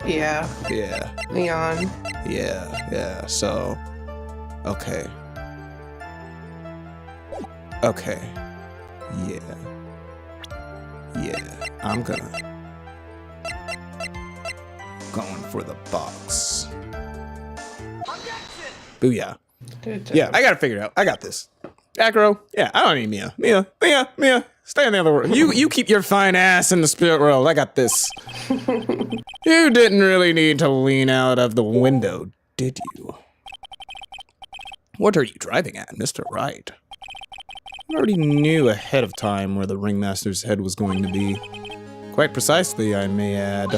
Speaker 1: Yeah.
Speaker 2: Yeah.
Speaker 1: Leon.
Speaker 2: Yeah. So, okay. Yeah. I'm going for the box. Booyah.
Speaker 1: Good job.
Speaker 2: Yeah, I got it figured out. I got this. Acro. Yeah, I don't need Mia. Mia. Stay in the other world. You keep your fine ass in the spirit world. I got this. You didn't really need to lean out of the window, did you? What are you driving at, Mr. Wright? I already knew ahead of time where the ringmaster's head was going to be. Quite precisely, I may add.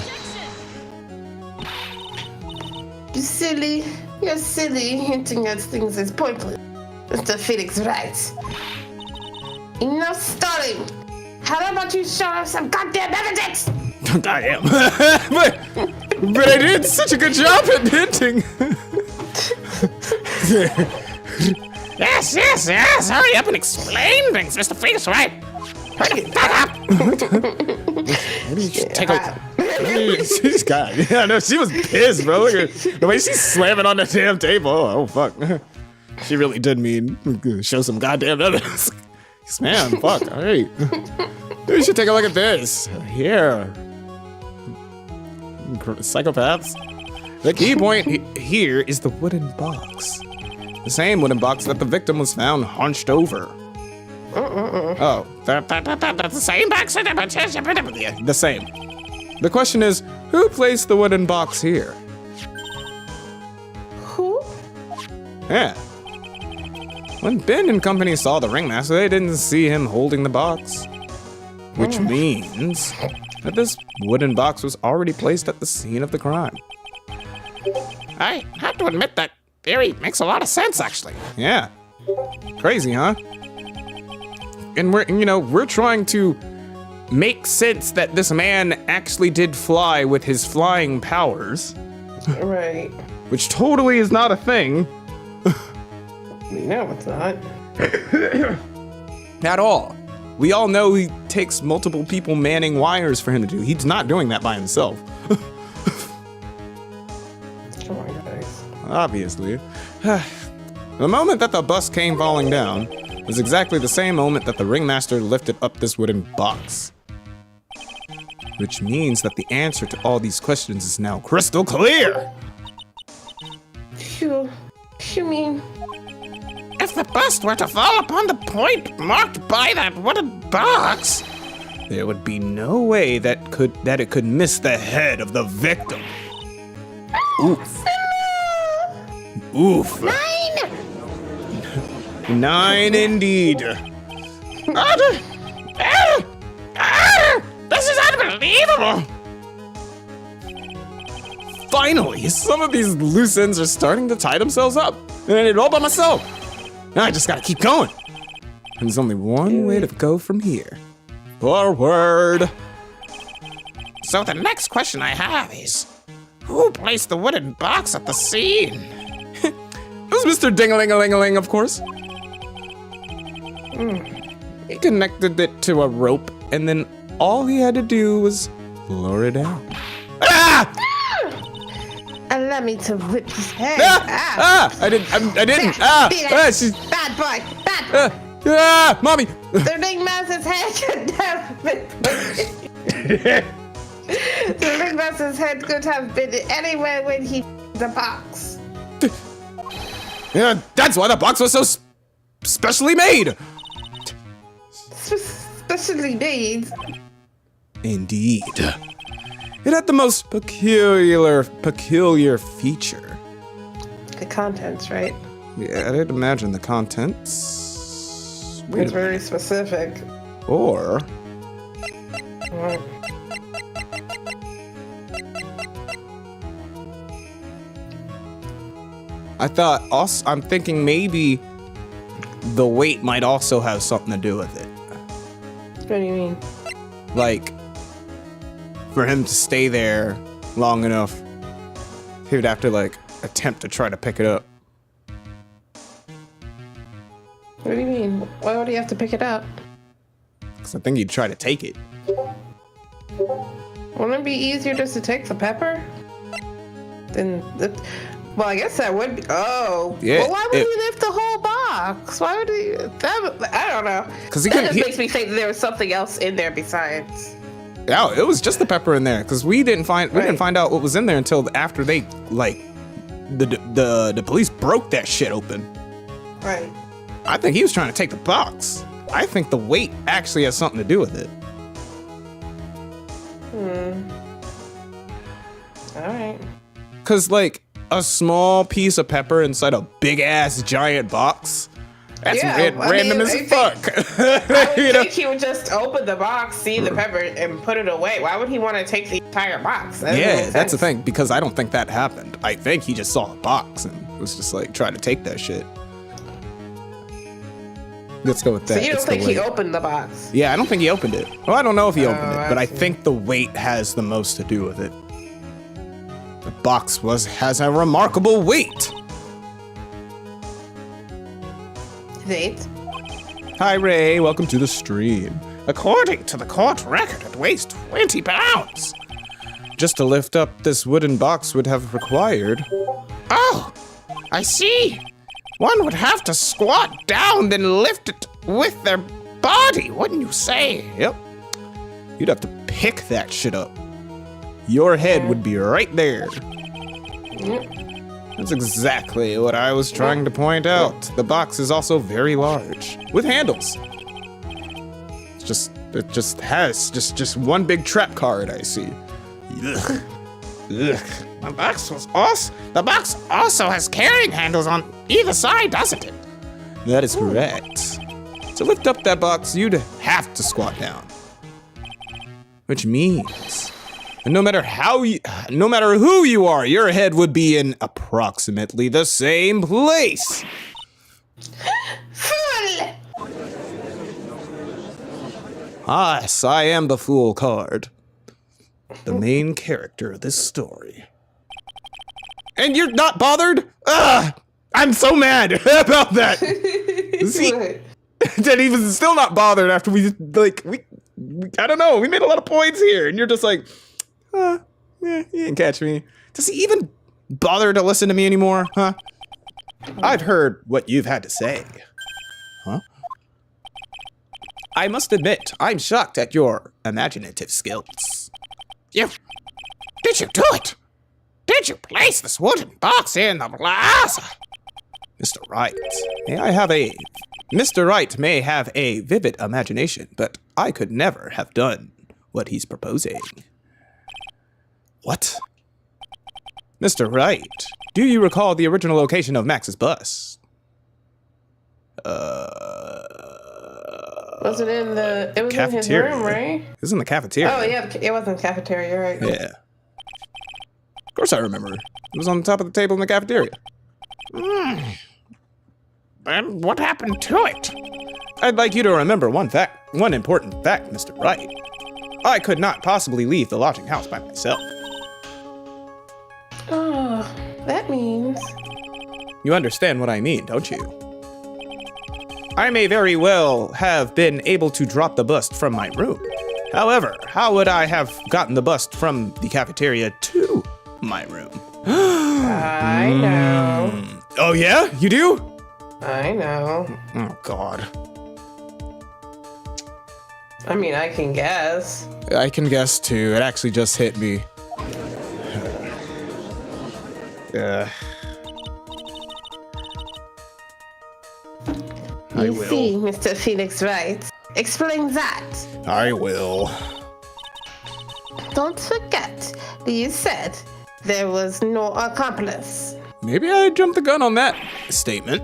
Speaker 1: You're silly. Hinting at things is pointless. Mr. Felix Wright. Enough stalling. How about you show us some goddamn evidence?
Speaker 2: Goddamn. but I did such a good job at hinting.
Speaker 3: Yes. Hurry up and explain things, Mr. Felix Wright. Hurry, back up.
Speaker 2: Maybe you should take a... She's got it. Yeah, no, she was pissed, bro. Look at the way she's slamming on the damn table. Oh, fuck. She really did mean show some goddamn evidence. Yes, man, fuck. All right. You should take a look at this. Here. Psychopaths. The key point here is the wooden box. The same wooden box that the victim was found hunched over. Oh.
Speaker 3: That's the same box.
Speaker 2: Yeah, the same. The question is, who placed the wooden box here?
Speaker 1: Who?
Speaker 2: Yeah. When Ben and company saw the ringmaster, they didn't see him holding the box. Which means that this wooden box was already placed at the scene of the crime.
Speaker 3: I have to admit that theory makes a lot of sense, actually.
Speaker 2: Yeah. Crazy, huh? And we're trying to make sense that this man actually did fly with his flying powers.
Speaker 1: Right.
Speaker 2: Which totally is not a thing.
Speaker 1: No, it's not.
Speaker 2: At all. We all know he takes multiple people manning wires for him to do. He's not doing that by himself.
Speaker 1: Come on, guys.
Speaker 2: Obviously. The moment that the bus came falling down was exactly the same moment that the ringmaster lifted up this wooden box. Which means that the answer to all these questions is now crystal clear.
Speaker 1: You mean?
Speaker 3: If the bust were to fall upon the point marked by that wooden box,
Speaker 2: There would be no way that it could miss the head of the victim. Oof. Oof.
Speaker 1: 9!
Speaker 2: 9 indeed.
Speaker 3: This is unbelievable!
Speaker 2: Finally, some of these loose ends are starting to tie themselves up. And I did it all by myself. Now I just gotta keep going. And there's only one way to go from here. Forward.
Speaker 3: So the next question I have is, who placed the wooden box at the scene?
Speaker 2: It was Mr. Ding-a-ling-a-ling-a-ling, of course. He connected it to a rope, and then all he had to do was lower it down. Ah!
Speaker 1: Allow me to whip his head.
Speaker 2: I didn't. She's.
Speaker 1: Bad boy. Bad boy.
Speaker 2: Mommy.
Speaker 1: The ringmaster's head could have been. The ringmaster's head could have been anywhere when he the box.
Speaker 2: Yeah, that's why the box was so specially made.
Speaker 1: Specially made.
Speaker 2: Indeed. It had the most peculiar feature.
Speaker 1: The contents, right?
Speaker 2: Yeah, I'd imagine the contents.
Speaker 1: It's very specific.
Speaker 2: Or
Speaker 1: Right.
Speaker 2: I'm thinking maybe the weight might also have something to do with it.
Speaker 1: What do you mean?
Speaker 2: Like, for him to stay there long enough, he would have to, like, attempt to try to pick it up.
Speaker 1: What do you mean? Why would he have to pick it up?
Speaker 2: Because I think he'd try to take it.
Speaker 1: Wouldn't it be easier just to take the pepper? Well, I guess that would be. Oh.
Speaker 2: Yeah,
Speaker 1: Well, why would he lift the whole box? Why would he? I don't know.
Speaker 2: Because he
Speaker 1: That
Speaker 2: couldn't.
Speaker 1: just makes me think that there was something else in there besides.
Speaker 2: Yeah, it was just the pepper in there. Because we didn't find out what was in there until after they, like, the police broke that shit open.
Speaker 1: Right.
Speaker 2: I think he was trying to take the box. I think the weight actually has something to do with it.
Speaker 1: All right.
Speaker 2: Because, like, a small piece of pepper inside a big-ass giant box, that's random as fuck.
Speaker 1: I would
Speaker 2: You know?
Speaker 1: think he would just open the box, see the pepper, and put it away. Why would he want to take the entire box? That doesn't
Speaker 2: Yeah,
Speaker 1: make
Speaker 2: that's the
Speaker 1: sense.
Speaker 2: thing, because I don't think that happened. I think he just saw a box and was just, like, trying to take that shit. Let's go with that.
Speaker 1: So you don't
Speaker 2: It's the
Speaker 1: think he
Speaker 2: weight.
Speaker 1: opened the box?
Speaker 2: Yeah, I don't think he opened it. Well, I don't know if he opened it, but I
Speaker 1: see.
Speaker 2: think the weight has the most to do with it. The box has a remarkable weight.
Speaker 1: Wait.
Speaker 2: Hi, Ray. Welcome to the stream.
Speaker 3: According to the court record, it weighs 20 pounds.
Speaker 2: Just to lift up this wooden box would have required.
Speaker 3: Oh, I see. One would have to squat down, then lift it with their body, wouldn't you say?
Speaker 2: Yep. You'd have to pick that shit up. Your head would be right there. That's exactly what I was trying to point out. The box is also very large, with handles. It just has one big trap card, I see. Ugh. Ugh.
Speaker 3: The box also has carrying handles on either side, doesn't it?
Speaker 2: That is correct. To lift up that box, you'd have to squat down. Which means, no matter who you are, your head would be in approximately the same place.
Speaker 1: Fool!
Speaker 2: Yes, I am the fool card. The main character of this story. And you're not bothered? Ugh! I'm so mad about that. See,
Speaker 1: What?
Speaker 2: And he was still not bothered after we I don't know, we made a lot of points here, and you're just like, yeah, you didn't catch me. Does he even bother to listen to me anymore, huh? I've heard what you've had to say. Huh? I must admit, I'm shocked at your imaginative skills.
Speaker 3: Did you do it? Did you place this wooden box in the plaza?
Speaker 2: Mr. Wright may have a vivid imagination, but I could never have done what he's proposing. What? Mr. Wright, do you recall the original location of Max's bus?
Speaker 1: Was it in the? It was
Speaker 2: Cafeteria.
Speaker 1: in his room, right?
Speaker 2: It was in the cafeteria.
Speaker 1: Oh yeah, it was in the cafeteria. You're right.
Speaker 2: Yeah. Of course I remember. It was on the top of the table in the cafeteria.
Speaker 3: Then what happened to it?
Speaker 2: I'd like you to remember one important fact, Mr. Wright. I could not possibly leave the lodging house by myself.
Speaker 1: Oh, that means.
Speaker 2: You understand what I mean, don't you? I may very well have been able to drop the bust from my room. However, how would I have gotten the bust from the cafeteria to my room?
Speaker 1: I know.
Speaker 2: Oh yeah? You do?
Speaker 1: I know.
Speaker 2: Oh God.
Speaker 1: I mean, I can guess.
Speaker 2: I can guess too. It actually just hit me. I
Speaker 1: You
Speaker 2: will.
Speaker 1: see, Mr. Phoenix Wright. Explain that.
Speaker 2: I will.
Speaker 1: Don't forget that you said there was no accomplice.
Speaker 2: Maybe I jumped the gun on that statement.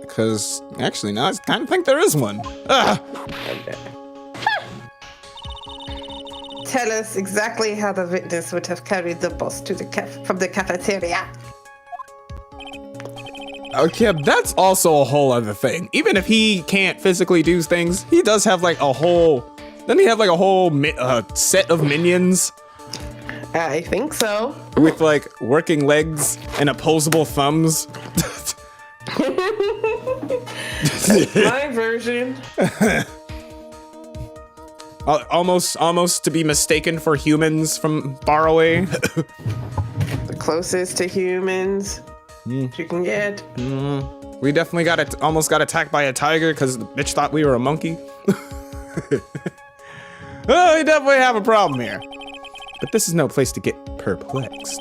Speaker 2: Because actually now I kind of think there is one.
Speaker 1: Tell us exactly how the witness would have carried the bus to the from the cafeteria.
Speaker 2: Okay, that's also a whole other thing. Even if he can't physically do things, he does have like a whole... Doesn't he have like a whole set of minions?
Speaker 1: I think so.
Speaker 2: With like working legs and opposable thumbs?
Speaker 1: My version.
Speaker 2: Almost to be mistaken for humans from far away.
Speaker 1: The closest to humans you can get.
Speaker 2: We definitely almost got attacked by a tiger because the bitch thought we were a monkey. Oh, we definitely have a problem here. But this is no place to get perplexed.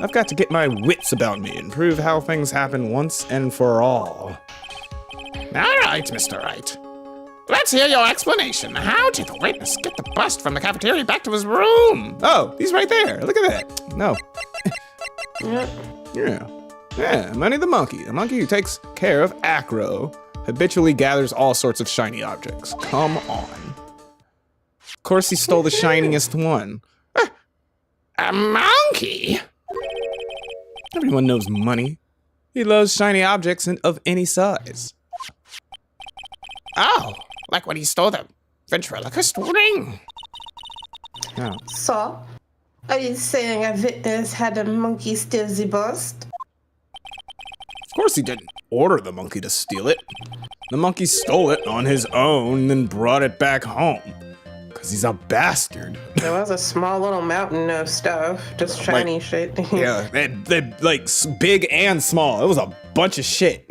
Speaker 2: I've got to get my wits about me and prove how things happen once and for all.
Speaker 3: All right, Mr. Wright. Let's hear your explanation. How did the witness get the bust from the cafeteria back to his room?
Speaker 2: Oh, he's right there. Look at that. No.
Speaker 1: Yep.
Speaker 2: Yeah, Money the monkey. The monkey who takes care of Acro habitually gathers all sorts of shiny objects. Come on. Of course he stole the shiniest one.
Speaker 3: A monkey?
Speaker 2: Everyone knows Money. He loves shiny objects of any size.
Speaker 3: Oh, like when he stole the ventriloquist ring.
Speaker 2: Oh.
Speaker 1: So, are you saying a witness had a monkey steal the bust?
Speaker 2: Of course he didn't order the monkey to steal it. The monkey stole it on his own and then brought it back home. Because he's a bastard.
Speaker 1: There was a small little mountain of stuff, just shiny shit.
Speaker 2: Yeah, they like big and small. It was a bunch of shit.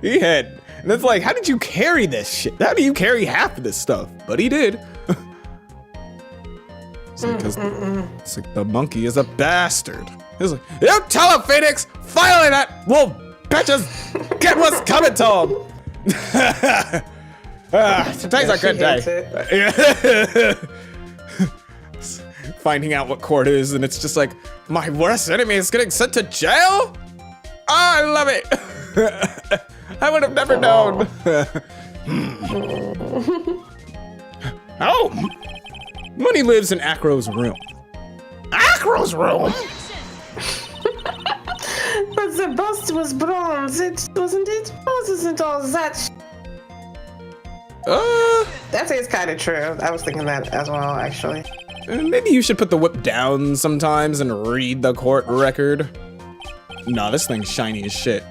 Speaker 2: He had, and it's like, how did you carry this shit? How do you carry half of this stuff? But he did. It's like the monkey is a bastard. He's like, you tell him, Phoenix! Finally that little bitches get what's coming to him! Today's a good day. Finding out what court is, and it's just like, my worst enemy is getting sent to jail? Oh, I love it! I would have never known. Oh! Money lives in Acro's room.
Speaker 3: Acro's room?
Speaker 1: But the bust was bronze, wasn't it? Bronze isn't all that. That is kind of true. I was thinking that as well, actually.
Speaker 2: Maybe you should put the whip down sometimes and read the court record. Nah, this thing's shiny as shit.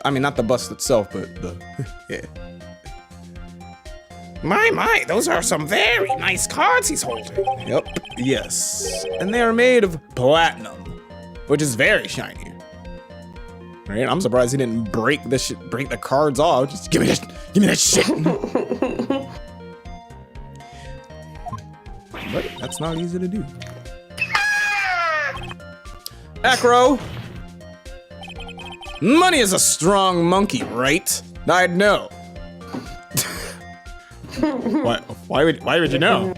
Speaker 2: I mean, not the bust itself, but the, yeah.
Speaker 3: My, those are some very nice cards he's holding.
Speaker 2: Yep, yes. And they are made of platinum, which is very shiny. Right? I'm surprised he didn't break the cards off. Just give me that shit. But that's not easy to do. Acro! Money is a strong monkey, right? I'd know. Why would you know?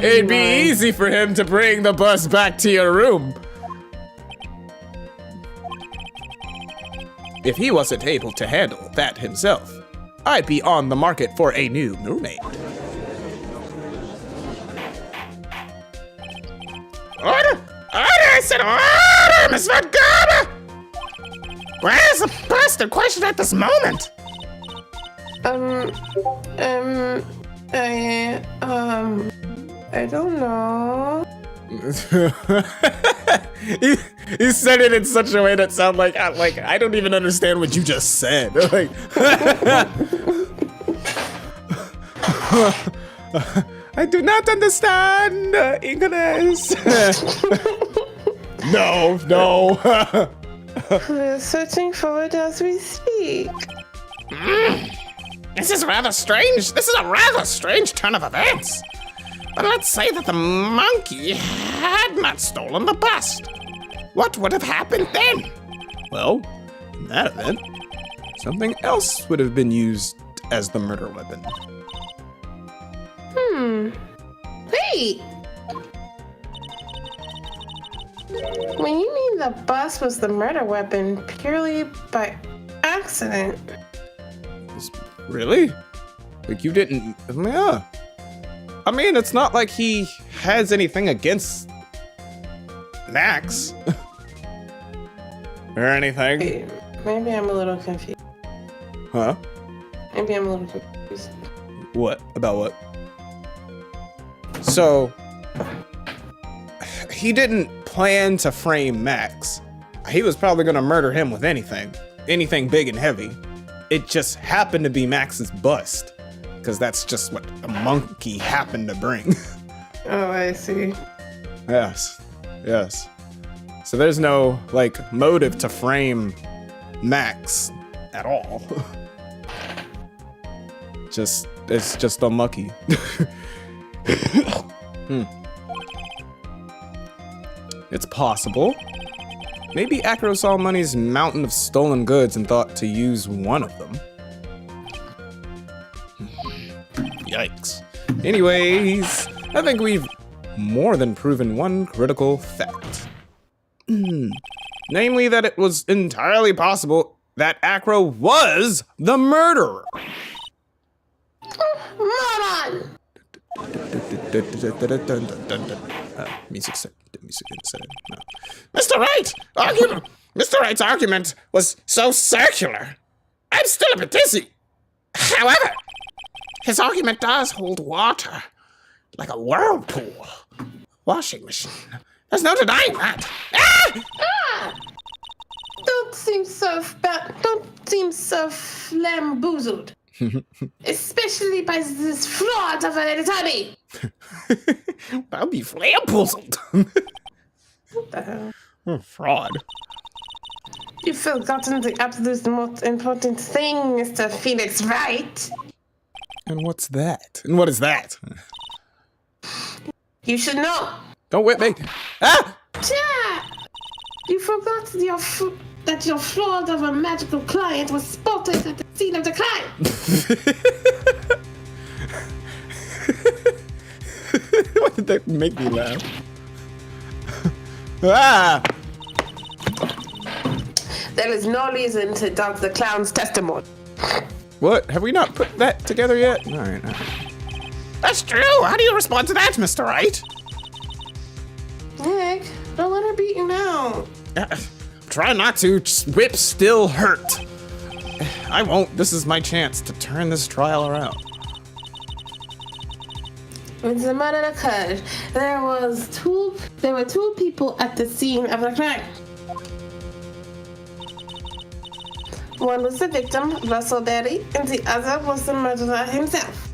Speaker 2: It'd be easy for him to bring the bus back to your room. If he wasn't able to handle that himself, I'd be on the market for a new roommate.
Speaker 3: Order! I said order, Miss Vergara! Where's the bust in question at this moment?
Speaker 1: I don't know.
Speaker 2: You said it in such a way that sounded like I don't even understand what you just said. Like, I do not understand English. No.
Speaker 1: We're searching for it as we speak.
Speaker 3: This is rather strange. This is a rather strange turn of events. But let's say that the monkey had not stolen the bust. What would have happened then?
Speaker 2: Well, in that event, something else would have been used as the murder weapon.
Speaker 1: Wait! When you mean the bus was the murder weapon purely by accident?
Speaker 2: Really? Like you didn't? Yeah. I mean, it's not like he has anything against Max or anything.
Speaker 1: Wait, maybe I'm a little confused.
Speaker 2: Huh?
Speaker 1: Maybe I'm a little confused.
Speaker 2: What? About what? So, he didn't plan to frame Max. He was probably gonna murder him with anything big and heavy. It just happened to be Max's bust, because that's just what the monkey happened to bring.
Speaker 1: Oh, I see.
Speaker 2: Yes. So there's no, like, motive to frame Max at all. It's just unlucky. It's possible. Maybe Acro saw Money's mountain of stolen goods and thought to use one of them. Yikes. Anyways, I think we've more than proven one critical fact. Namely that it was entirely possible that Acro was the murderer.
Speaker 1: Moron!
Speaker 2: Music instead. No.
Speaker 3: Mr. Wright's argument was so circular. I'm still a bit dizzy. However, his argument does hold water, like a whirlpool. Washing machine. There's no denying that.
Speaker 1: Don't seem so flamboozled. Especially by this fraud of an attorney.
Speaker 3: I'll be flamboozled.
Speaker 1: What the hell?
Speaker 2: Fraud.
Speaker 1: You've forgotten the absolute most important thing, Mr. Phoenix, right?
Speaker 2: And what's that? And what is that?
Speaker 1: You should know.
Speaker 2: Don't whip me. Ah!
Speaker 1: Yeah. You forgot that your fraud of a magical client was spotted at the scene of the crime.
Speaker 2: Why did that make me laugh? Ah!
Speaker 1: There is no reason to doubt the clown's testimony.
Speaker 2: What? Have we not put that together yet? All right.
Speaker 3: That's true. How do you respond to that, Mr. Wright?
Speaker 1: Nick, don't let her beat you now.
Speaker 3: Try not to.
Speaker 2: Whips still hurt. I won't. This is my chance to turn this trial around.
Speaker 1: When the murder occurred, there were two people at the scene of the crime. One was the victim, Russell Berry, and the other was the murderer himself.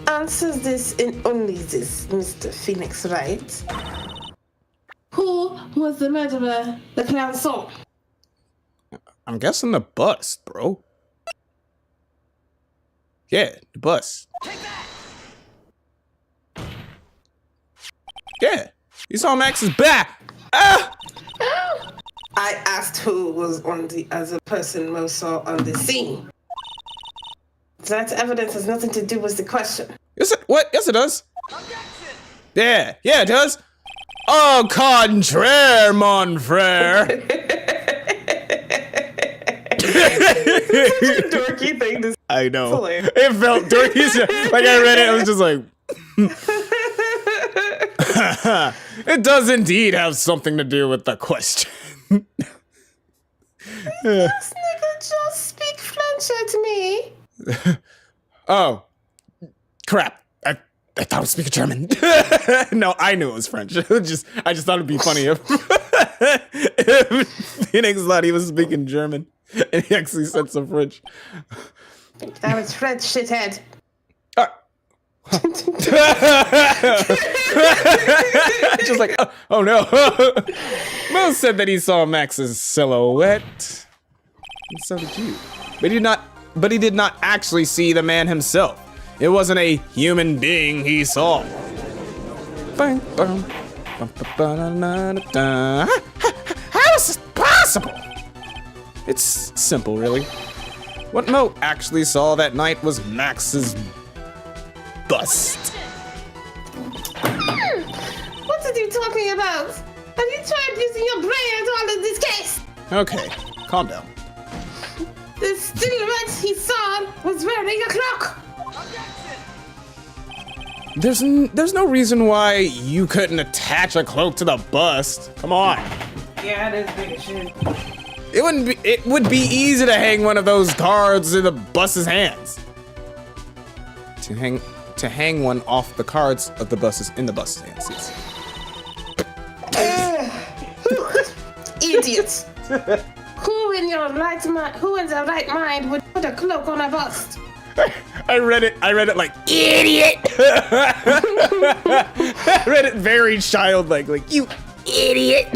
Speaker 1: Answer this and only this, Mr. Phoenix Wright. Who was the murderer the clown saw?
Speaker 2: I'm guessing the bus, bro. Yeah, the bus. Yeah, you saw Max's back. Ah!
Speaker 1: I asked who was on the other person Mo saw on the scene. That evidence has nothing to do with the question.
Speaker 2: Yes, what? Yes, it does. Yeah, it does. Au contraire, mon frère.
Speaker 1: Such a dorky thing to say.
Speaker 2: I know. It felt dorky. Like I read it, I was just like. It does indeed have something to do with the question.
Speaker 1: This nigga just speak French at me.
Speaker 2: Oh, crap. I thought I was speaking German. No, I knew it was French. I just thought it'd be funny if Phoenix thought he was speaking German and he actually said some French.
Speaker 1: That was French, shithead.
Speaker 2: Just like, oh no. Mo said that he saw Max's silhouette. And so did you. But he did not actually see the man himself. It wasn't a human being he saw. How is this possible? It's simple, really. What Mo actually saw that night was Max's bust.
Speaker 1: What are you talking about? Have you tried using your brain at all in this case?
Speaker 2: Okay, calm down.
Speaker 1: The silhouette he saw was wearing a cloak.
Speaker 2: There's no reason why you couldn't attach a cloak to the bust. Come on.
Speaker 1: Yeah, it is big as shit.
Speaker 2: It would be easy to hang one of those cards in the bus's hands. To hang one off the cards of the bus's in the bus's hands. Yes.
Speaker 1: Idiots. Who in the right mind would put a cloak on a bust?
Speaker 2: I read it like idiot. I read it very childlike, like you idiot.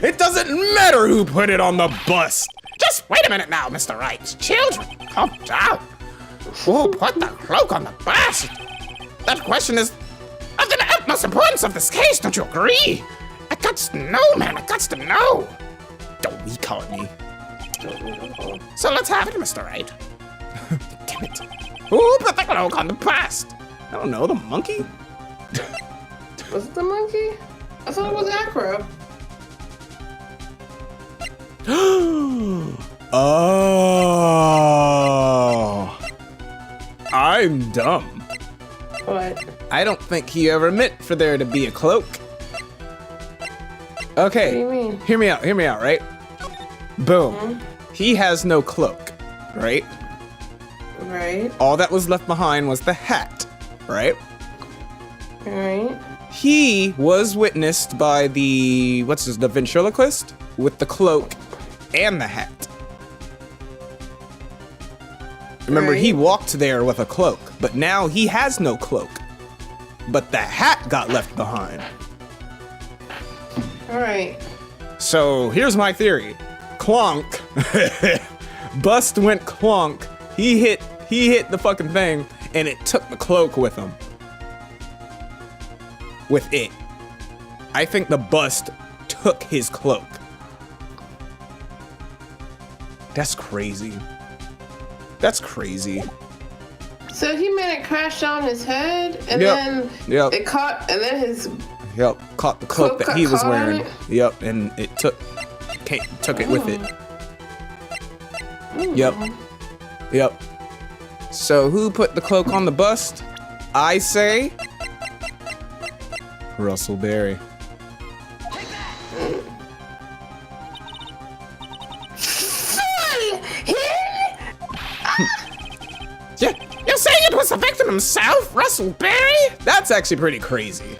Speaker 2: It doesn't matter who put it on the bust.
Speaker 3: Just wait a minute now, Mr. Wright. Children, calm down. Who put the cloak on the bust? That question is of the utmost importance of this case, don't you agree? I got to know, man. I got to know.
Speaker 2: Don't be calling me.
Speaker 3: So let's have it, Mr. Wright. Damn it. Who put the cloak on the bust?
Speaker 2: I don't know, the monkey?
Speaker 1: Was it the monkey? I thought it was Acro.
Speaker 2: Oh. I'm dumb.
Speaker 1: What?
Speaker 2: I don't think he ever meant for there to be a cloak. Okay.
Speaker 1: What do you mean?
Speaker 2: Hear me out, right? Boom.
Speaker 1: Mm-hmm.
Speaker 2: He has no cloak, right?
Speaker 1: Right.
Speaker 2: All that was left behind was the hat, right?
Speaker 1: Right.
Speaker 2: He was witnessed by the ventriloquist with the cloak and the hat. Remember, he walked there with a cloak, but now he has no cloak. But the hat got left behind.
Speaker 1: All right.
Speaker 2: So here's my theory. Clonk. Bust went clonk. He hit the fucking thing, and it took the cloak with him. With it. I think the bust took his cloak. That's crazy. That's crazy.
Speaker 1: So he made it crash on his head, and then it caught, and then his
Speaker 2: caught the cloak that he was
Speaker 1: caught on
Speaker 2: wearing.
Speaker 1: it?
Speaker 2: Yep, and it took it with it. Yep. So who put the cloak on the bust? I say Russell Berry.
Speaker 3: You're saying it was the victim himself, Russell Berry?
Speaker 2: That's actually pretty crazy.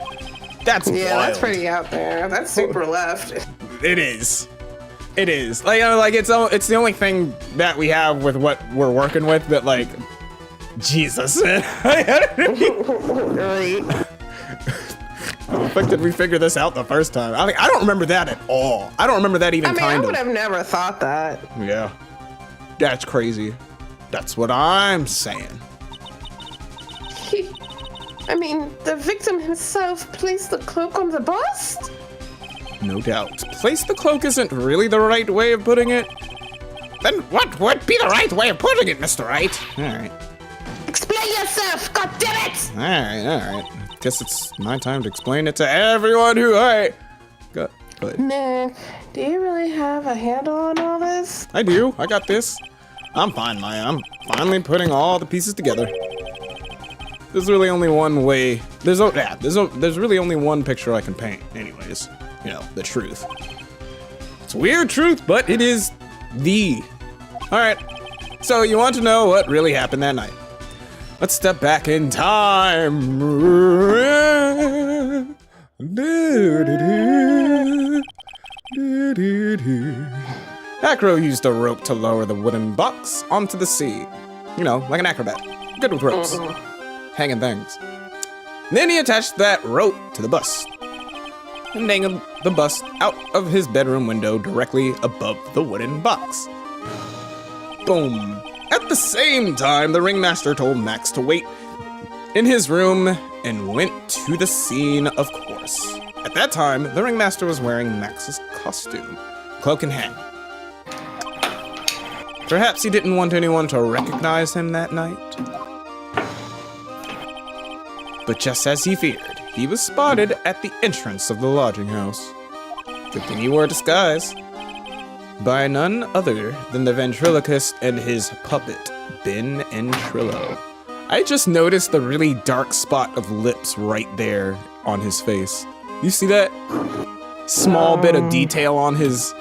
Speaker 2: That's wild.
Speaker 1: that's pretty out there. That's super left.
Speaker 2: It is. It is. Like it's the only thing that we have with what we're working with that, like, Jesus.
Speaker 1: Right.
Speaker 2: How the fuck did we figure this out the first time? I don't remember that at all. I don't remember that even
Speaker 1: I mean,
Speaker 2: kind
Speaker 1: I
Speaker 2: of.
Speaker 1: would have never thought that.
Speaker 2: Yeah. That's crazy. That's what I'm saying.
Speaker 1: I mean, the victim himself placed the cloak on the bust?
Speaker 2: No doubt. Place the cloak isn't really the right way of putting it.
Speaker 3: Then what would be the right way of putting it, Mr. Right?
Speaker 2: Alright.
Speaker 1: Explain yourself, God damn it!
Speaker 2: Alright. Guess it's my time to explain it to everyone who, alright. Go ahead.
Speaker 1: Nick, do you really have a handle on all this?
Speaker 2: I do. I got this. I'm fine, Maya. I'm finally putting all the pieces together. There's really only one way. There's really only one picture I can paint, anyways. You know, the truth. It's a weird truth, but it is the. Alright. So you want to know what really happened that night? Let's step back in time. Acro used a rope to lower the wooden box onto the sea. You know, like an acrobat. Good with ropes. Hanging things. Then he attached that rope to the bus and dangled the bus out of his bedroom window directly above the wooden box. Boom. At the same time, the ringmaster told Max to wait in his room and went to the scene, of course. At that time, the ringmaster was wearing Max's costume, cloak in hand. Perhaps he didn't want anyone to recognize him that night. But just as he feared, he was spotted at the entrance of the lodging house. Good thing he wore a disguise. By none other than the ventriloquist and his puppet, Ben and Trillo. I just noticed the really dark spot of lips right there on his face. You see that? Small bit of detail on his...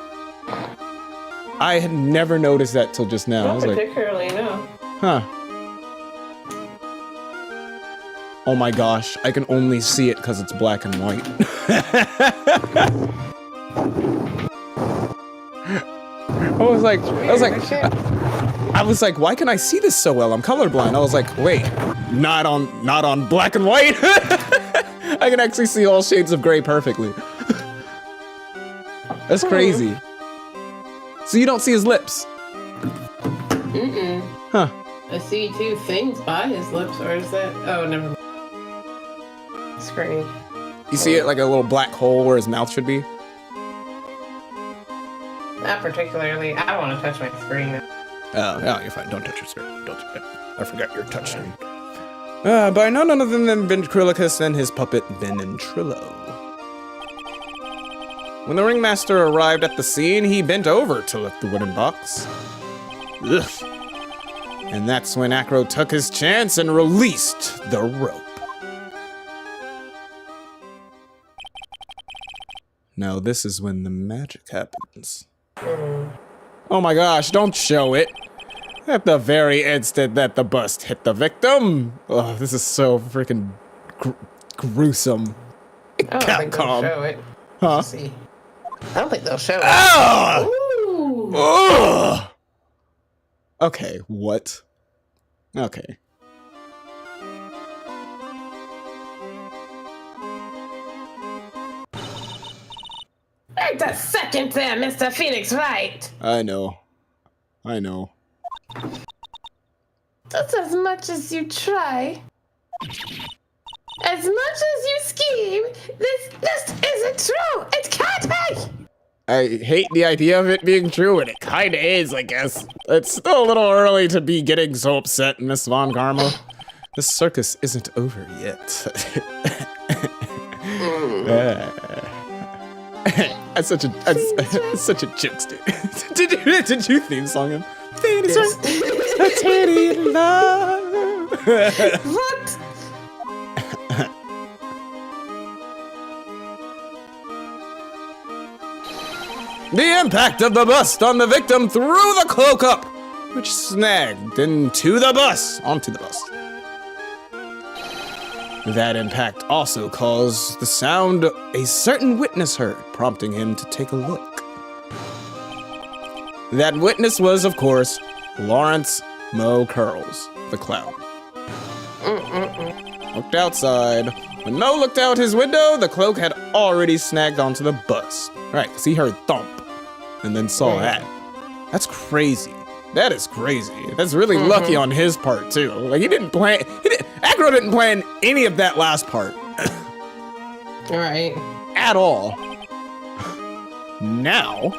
Speaker 2: I had never noticed that till just now. I was
Speaker 1: particularly, no.
Speaker 2: Huh. Oh my gosh, I can only see it because it's black and white. I was like, why can I see this so well? I'm colorblind. I was like, wait, not on black and white? I can actually see all shades of gray perfectly. That's crazy. So you don't see his lips?
Speaker 1: Mm-mm.
Speaker 2: Huh.
Speaker 1: I see two things by his lips, or is that... Oh, never mind. Screen.
Speaker 2: You see it like a little black hole where his mouth should be?
Speaker 1: Not particularly. I don't want to touch my screen.
Speaker 2: Oh, no, you're fine. Don't touch your screen. Don't. I forgot your touch screen. By none other than the ventriloquist and his puppet, Ben and Trillo. When the ringmaster arrived at the scene, he bent over to lift the wooden box. Ugh. And that's when Acro took his chance and released the rope. Now this is when the magic happens. Oh my gosh, don't show it. At the very instant that the bust hit the victim. Oh, this is so freaking gruesome.
Speaker 1: I don't think they'll show it.
Speaker 2: Huh?
Speaker 1: Let's see. I don't think they'll show it.
Speaker 2: Ah!
Speaker 1: Ooh.
Speaker 2: Ugh! Okay, what? Okay.
Speaker 1: Wait a second there, Mr. Phoenix Wright.
Speaker 2: I know.
Speaker 1: That's as much as you try. As much as you scheme, this isn't true. It can't be.
Speaker 2: I hate the idea of it being true, and it kinda is, I guess. It's still a little early to be getting so upset, Miss Von Karma. The circus isn't over yet. That's such a jokester. Did you theme song him?
Speaker 1: Yes.
Speaker 2: A titty in love.
Speaker 1: What?
Speaker 2: The impact of the bust on the victim threw the cloak up, which snagged onto the bus. That impact also caused the sound a certain witness heard, prompting him to take a look. That witness was, of course, Lawrence Mo Curls, the clown. Looked outside. When Mo looked out his window, the cloak had already snagged onto the bus. Right, because he heard thump and then saw that. That's crazy. That is crazy. That's really lucky on his part, too. Like, Acro didn't plan any of that last part.
Speaker 1: Right.
Speaker 2: At all. Now,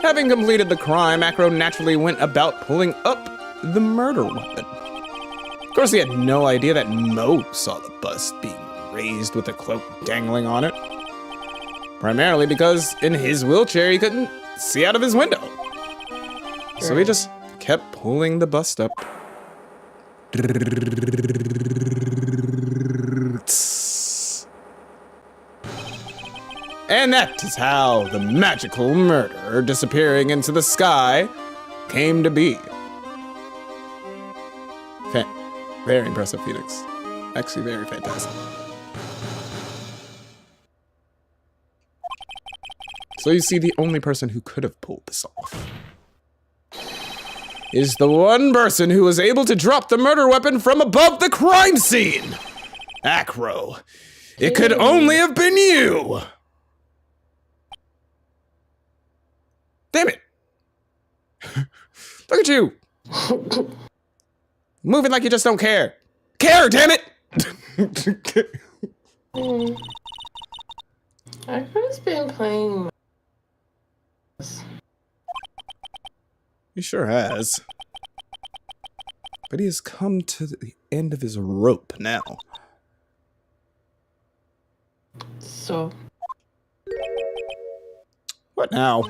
Speaker 2: having completed the crime, Acro naturally went about pulling up the murder weapon. Of course, he had no idea that Mo saw the bust being raised with a cloak dangling on it. Primarily because in his wheelchair, he couldn't see out of his window. So he just kept pulling the bust up. And that is how the magical murder disappearing into the sky came to be. Very impressive, Phoenix. Actually, very fantastic. So you see, the only person who could have pulled this off is the one person who was able to drop the murder weapon from above the crime scene. Acro, it could only have been you. Damn it. Look at you. Moving like you just don't care. Care, damn it!
Speaker 1: I've just been playing.
Speaker 2: He sure has. But he has come to the end of his rope now.
Speaker 1: So.
Speaker 2: What now?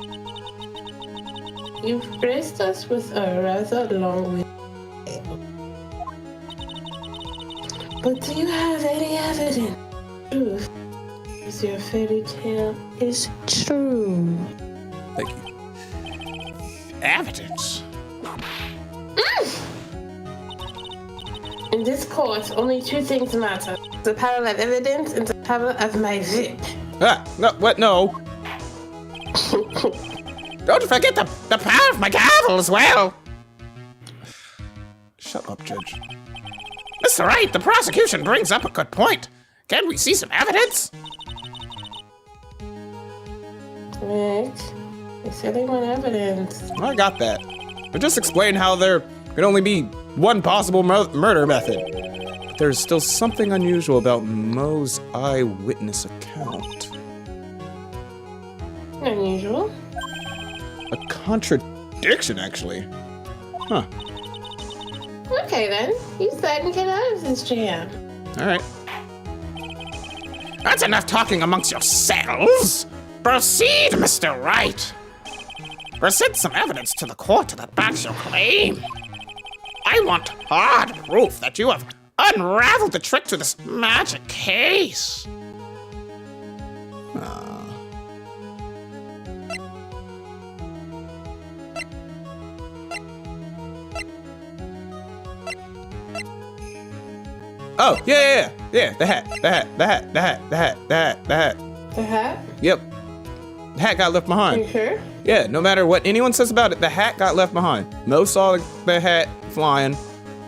Speaker 1: You've graced us with a rather long way. But do you have any evidence? Proof is your fairy tale is true.
Speaker 2: Thank you.
Speaker 3: Evidence?
Speaker 1: In this court, only two things matter. The power of evidence and the power of my whip.
Speaker 2: Ah, no, what, no.
Speaker 3: Don't forget the power of my gavel as well.
Speaker 2: Shut up, Judge.
Speaker 3: Mr. Wright, the prosecution brings up a good point. Can we see some evidence?
Speaker 1: Rick, they said they want evidence.
Speaker 2: I got that. But just explain how there could only be one possible murder method. But there's still something unusual about Mo's eyewitness account.
Speaker 1: Unusual?
Speaker 2: A contradiction, actually. Huh.
Speaker 1: Okay then, you said and get out of this jam.
Speaker 2: Alright.
Speaker 3: That's enough talking amongst yourselves. Proceed, Mr. Wright. Present some evidence to the court that backs your claim. I want hard proof that you have unraveled the trick to this magic case.
Speaker 2: Oh, yeah, the hat.
Speaker 1: The hat?
Speaker 2: Yep. The hat got left behind.
Speaker 1: You sure?
Speaker 2: Yeah, no matter what anyone says about it, the hat got left behind. Mo saw the hat flying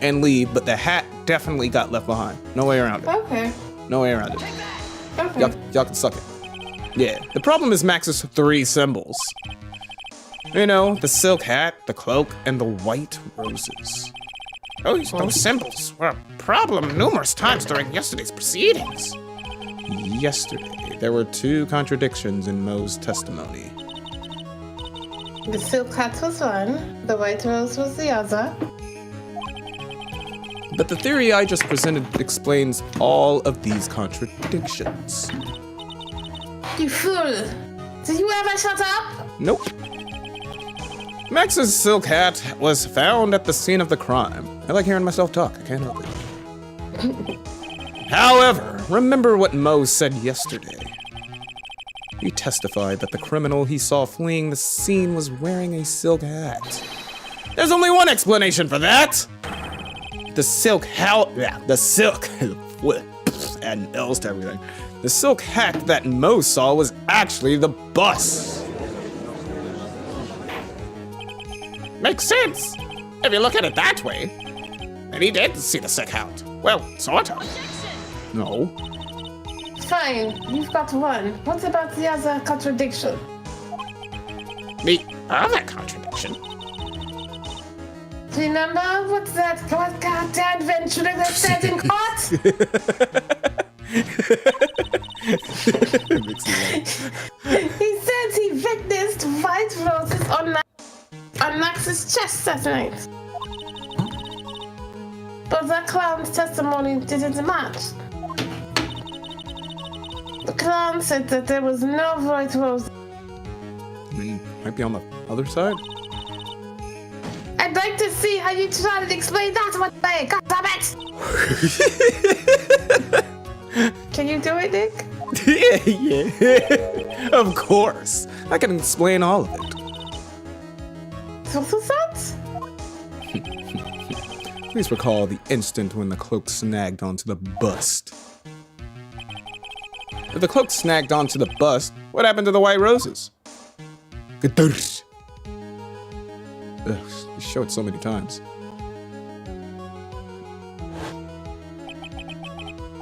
Speaker 2: and leave, but the hat definitely got left behind. No way around it.
Speaker 1: Okay.
Speaker 2: No way around it.
Speaker 1: Okay.
Speaker 2: Y'all can suck it. Yeah, the problem is Max's 3 symbols. You know, the silk hat, the cloak, and the white roses.
Speaker 3: Those symbols were a problem numerous times during yesterday's proceedings.
Speaker 2: Yesterday, there were 2 contradictions in Mo's testimony.
Speaker 1: The silk hat was one, the white rose was the other.
Speaker 2: But the theory I just presented explains all of these contradictions.
Speaker 1: You fool! Did you ever shut up?
Speaker 2: Nope. Max's silk hat was found at the scene of the crime. I like hearing myself talk, I can't help it. However, remember what Mo said yesterday. He testified that the criminal he saw fleeing the scene was wearing a silk hat. There's only one explanation for that! The silk adding L's to everything. The silk hack that Mo saw was actually the bus.
Speaker 3: Makes sense. If you look at it that way. And he did see the sick out. Well, sort of.
Speaker 2: No.
Speaker 1: Fine, you've got one. What about the other contradiction?
Speaker 3: The other contradiction?
Speaker 1: Remember what goddamn adventurer said in court? He said he witnessed white roses on Max's chest that night. But the clown's testimony didn't match. The clown said that there was no white rose.
Speaker 2: Might be on the other side?
Speaker 1: I'd like to see how you try to explain that one day. God damn it! Can you do it, Nick?
Speaker 2: Yeah. Of course. I can explain all of it.
Speaker 1: What was that?
Speaker 2: Please recall the instant when the cloak snagged onto the bust. If the cloak snagged onto the bust, what happened to the white roses? Gadursh. Ugh, you show it so many times.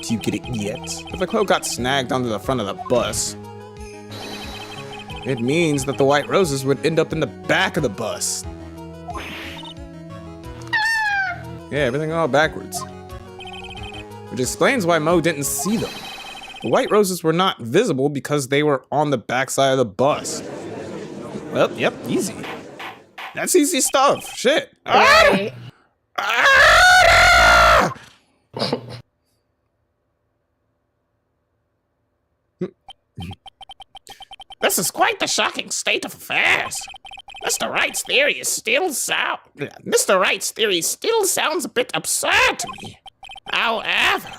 Speaker 2: Do you get it yet? If the cloak got snagged onto the front of the bus, it means that the white roses would end up in the back of the bus. Yeah, everything all backwards. Which explains why Mo didn't see them. The white roses were not visible because they were on the backside of the bus. Well, yep, easy. That's easy stuff. Shit.
Speaker 1: Right.
Speaker 3: Ah! This is quite the shocking state of affairs. Mr. Wright's theory is still sound. Mr. Wright's theory still sounds a bit absurd to me. However,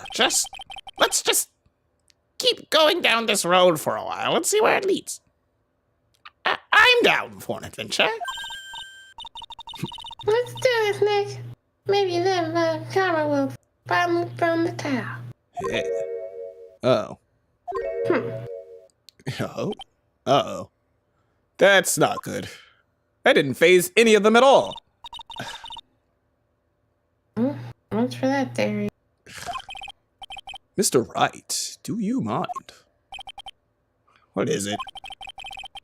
Speaker 3: let's just keep going down this road for a while and see where it leads. I'm down for an adventure.
Speaker 1: Let's do this, Nick. Maybe then the camera will finally from the tower.
Speaker 2: Yeah. Uh-oh. Oh. Uh-oh. That's not good. That didn't phase any of them at all.
Speaker 1: Much for that theory.
Speaker 2: Mr. Wright, do you mind? What is it?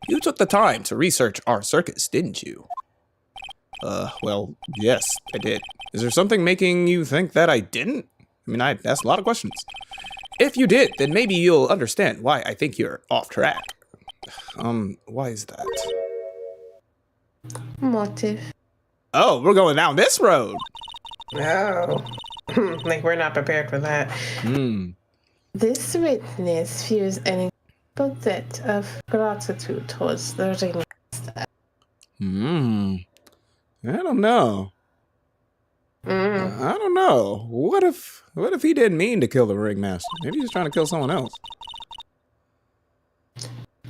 Speaker 2: You took the time to research our circus, didn't you? Well, yes, I did. Is there something making you think that I didn't? I mean, I asked a lot of questions. If you did, then maybe you'll understand why I think you're off track. Why is that?
Speaker 1: Motive.
Speaker 2: Oh, we're going down this road.
Speaker 1: No. Like, we're not prepared for that. This witness feels an incredible debt of gratitude towards the ringmaster.
Speaker 2: I don't know. I don't know. What if he didn't mean to kill the ringmaster? Maybe he's trying to kill someone else.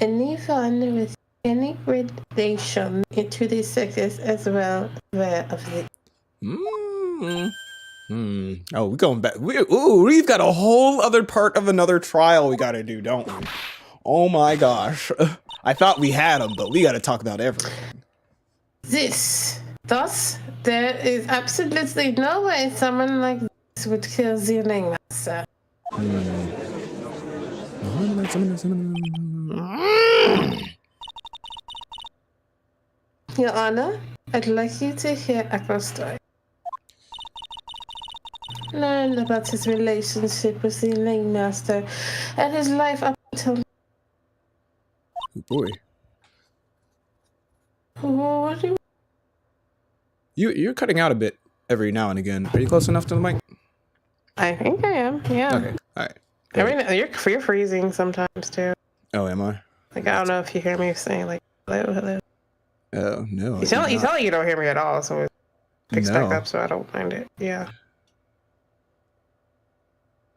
Speaker 1: Anyone with any relation into the circus as well aware of it.
Speaker 2: Oh, we're going back. We've got a whole other part of another trial we gotta do, don't we? Oh my gosh. I thought we had them, but we gotta talk about everything.
Speaker 1: Thus, there is absolutely no way someone like this would kill the ringmaster. Your Honor, I'd like you to hear Echo's story. Learn about his relationship with the ringmaster and his life up until...
Speaker 2: Oh boy.
Speaker 1: What do
Speaker 2: You're cutting out a bit every now and again. Are you close enough to the mic?
Speaker 1: I think I am, yeah.
Speaker 2: Okay, alright.
Speaker 1: You're freezing sometimes, too.
Speaker 2: Oh, am I?
Speaker 1: Like, I don't know if you hear me saying, like, hello, hello.
Speaker 2: Oh, no.
Speaker 1: You sound like you don't hear me at all, so it picks back up, so I don't mind it. Yeah.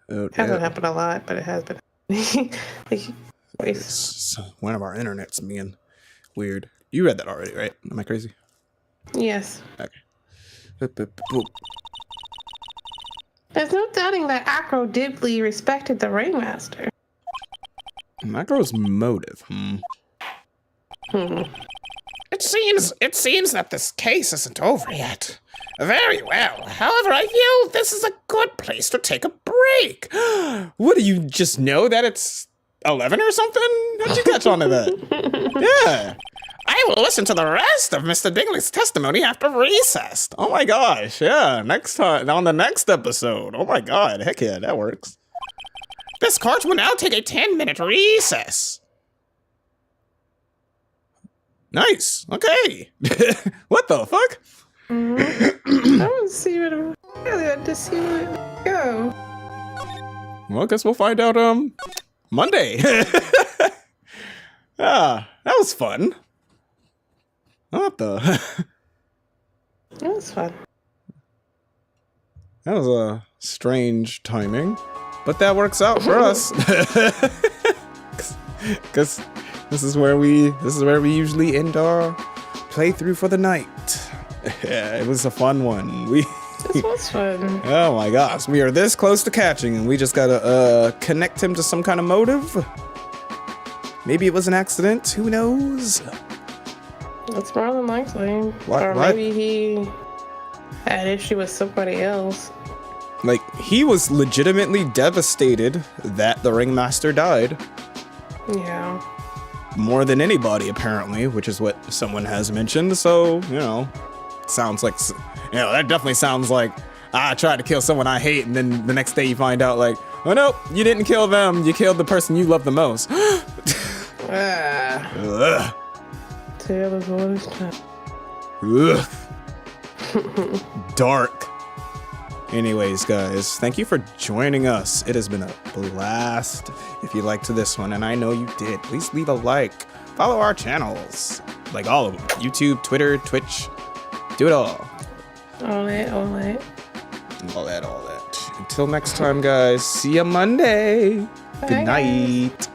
Speaker 1: It hasn't happened a lot, but it has been.
Speaker 2: It's one of our internet's being weird. You read that already, right? Am I crazy?
Speaker 1: Yes.
Speaker 2: Okay.
Speaker 1: There's no doubting that Acro deeply respected the Ringmaster.
Speaker 2: Macro's motive,
Speaker 3: It seems that this case isn't over yet. Very well. However, I feel this is a good place to take a break.
Speaker 2: What, do you just know that it's 11 or something? How'd you catch on to that? Yeah.
Speaker 3: I will listen to the rest of Mr. Dingley's testimony after recess.
Speaker 2: Oh my gosh, yeah. Next time, on the next episode. Oh my god, heck yeah, that works.
Speaker 3: This court will now take a 10-minute recess.
Speaker 2: Nice, okay. What the fuck?
Speaker 1: I want to see what it really want to see where it go.
Speaker 2: Well, I guess we'll find out, Monday. Ah, that was fun. What the?
Speaker 1: That was fun.
Speaker 2: That was a strange timing, but that works out for us. Because this is where we usually end our playthrough for the night. Yeah, it was a fun one.
Speaker 1: This was fun.
Speaker 2: Oh my gosh, we are this close to catching, and we just gotta connect him to some kind of motive. Maybe it was an accident. Who knows?
Speaker 1: That's more than likely.
Speaker 2: What-
Speaker 1: or
Speaker 2: what?
Speaker 1: maybe he had issue with somebody else.
Speaker 2: Like, he was legitimately devastated that the Ringmaster died.
Speaker 1: Yeah.
Speaker 2: More than anybody, apparently, which is what someone has mentioned. So, you know, sounds like, you know, that definitely sounds like I tried to kill someone I hate, and then the next day you find out, like, oh no, you didn't kill them. You killed the person you love the most. Ugh.
Speaker 1: Tale as old as time.
Speaker 2: Ugh. Dark. Anyways, guys, thank you for joining us. It has been a blast. If you liked this one, and I know you did, please leave a like. Follow our channels, like all of them. YouTube, Twitter, Twitch. Do it all.
Speaker 1: All that.
Speaker 2: All that. Until next time, guys. See ya Monday.
Speaker 1: Bye,
Speaker 2: Good night.
Speaker 1: guys.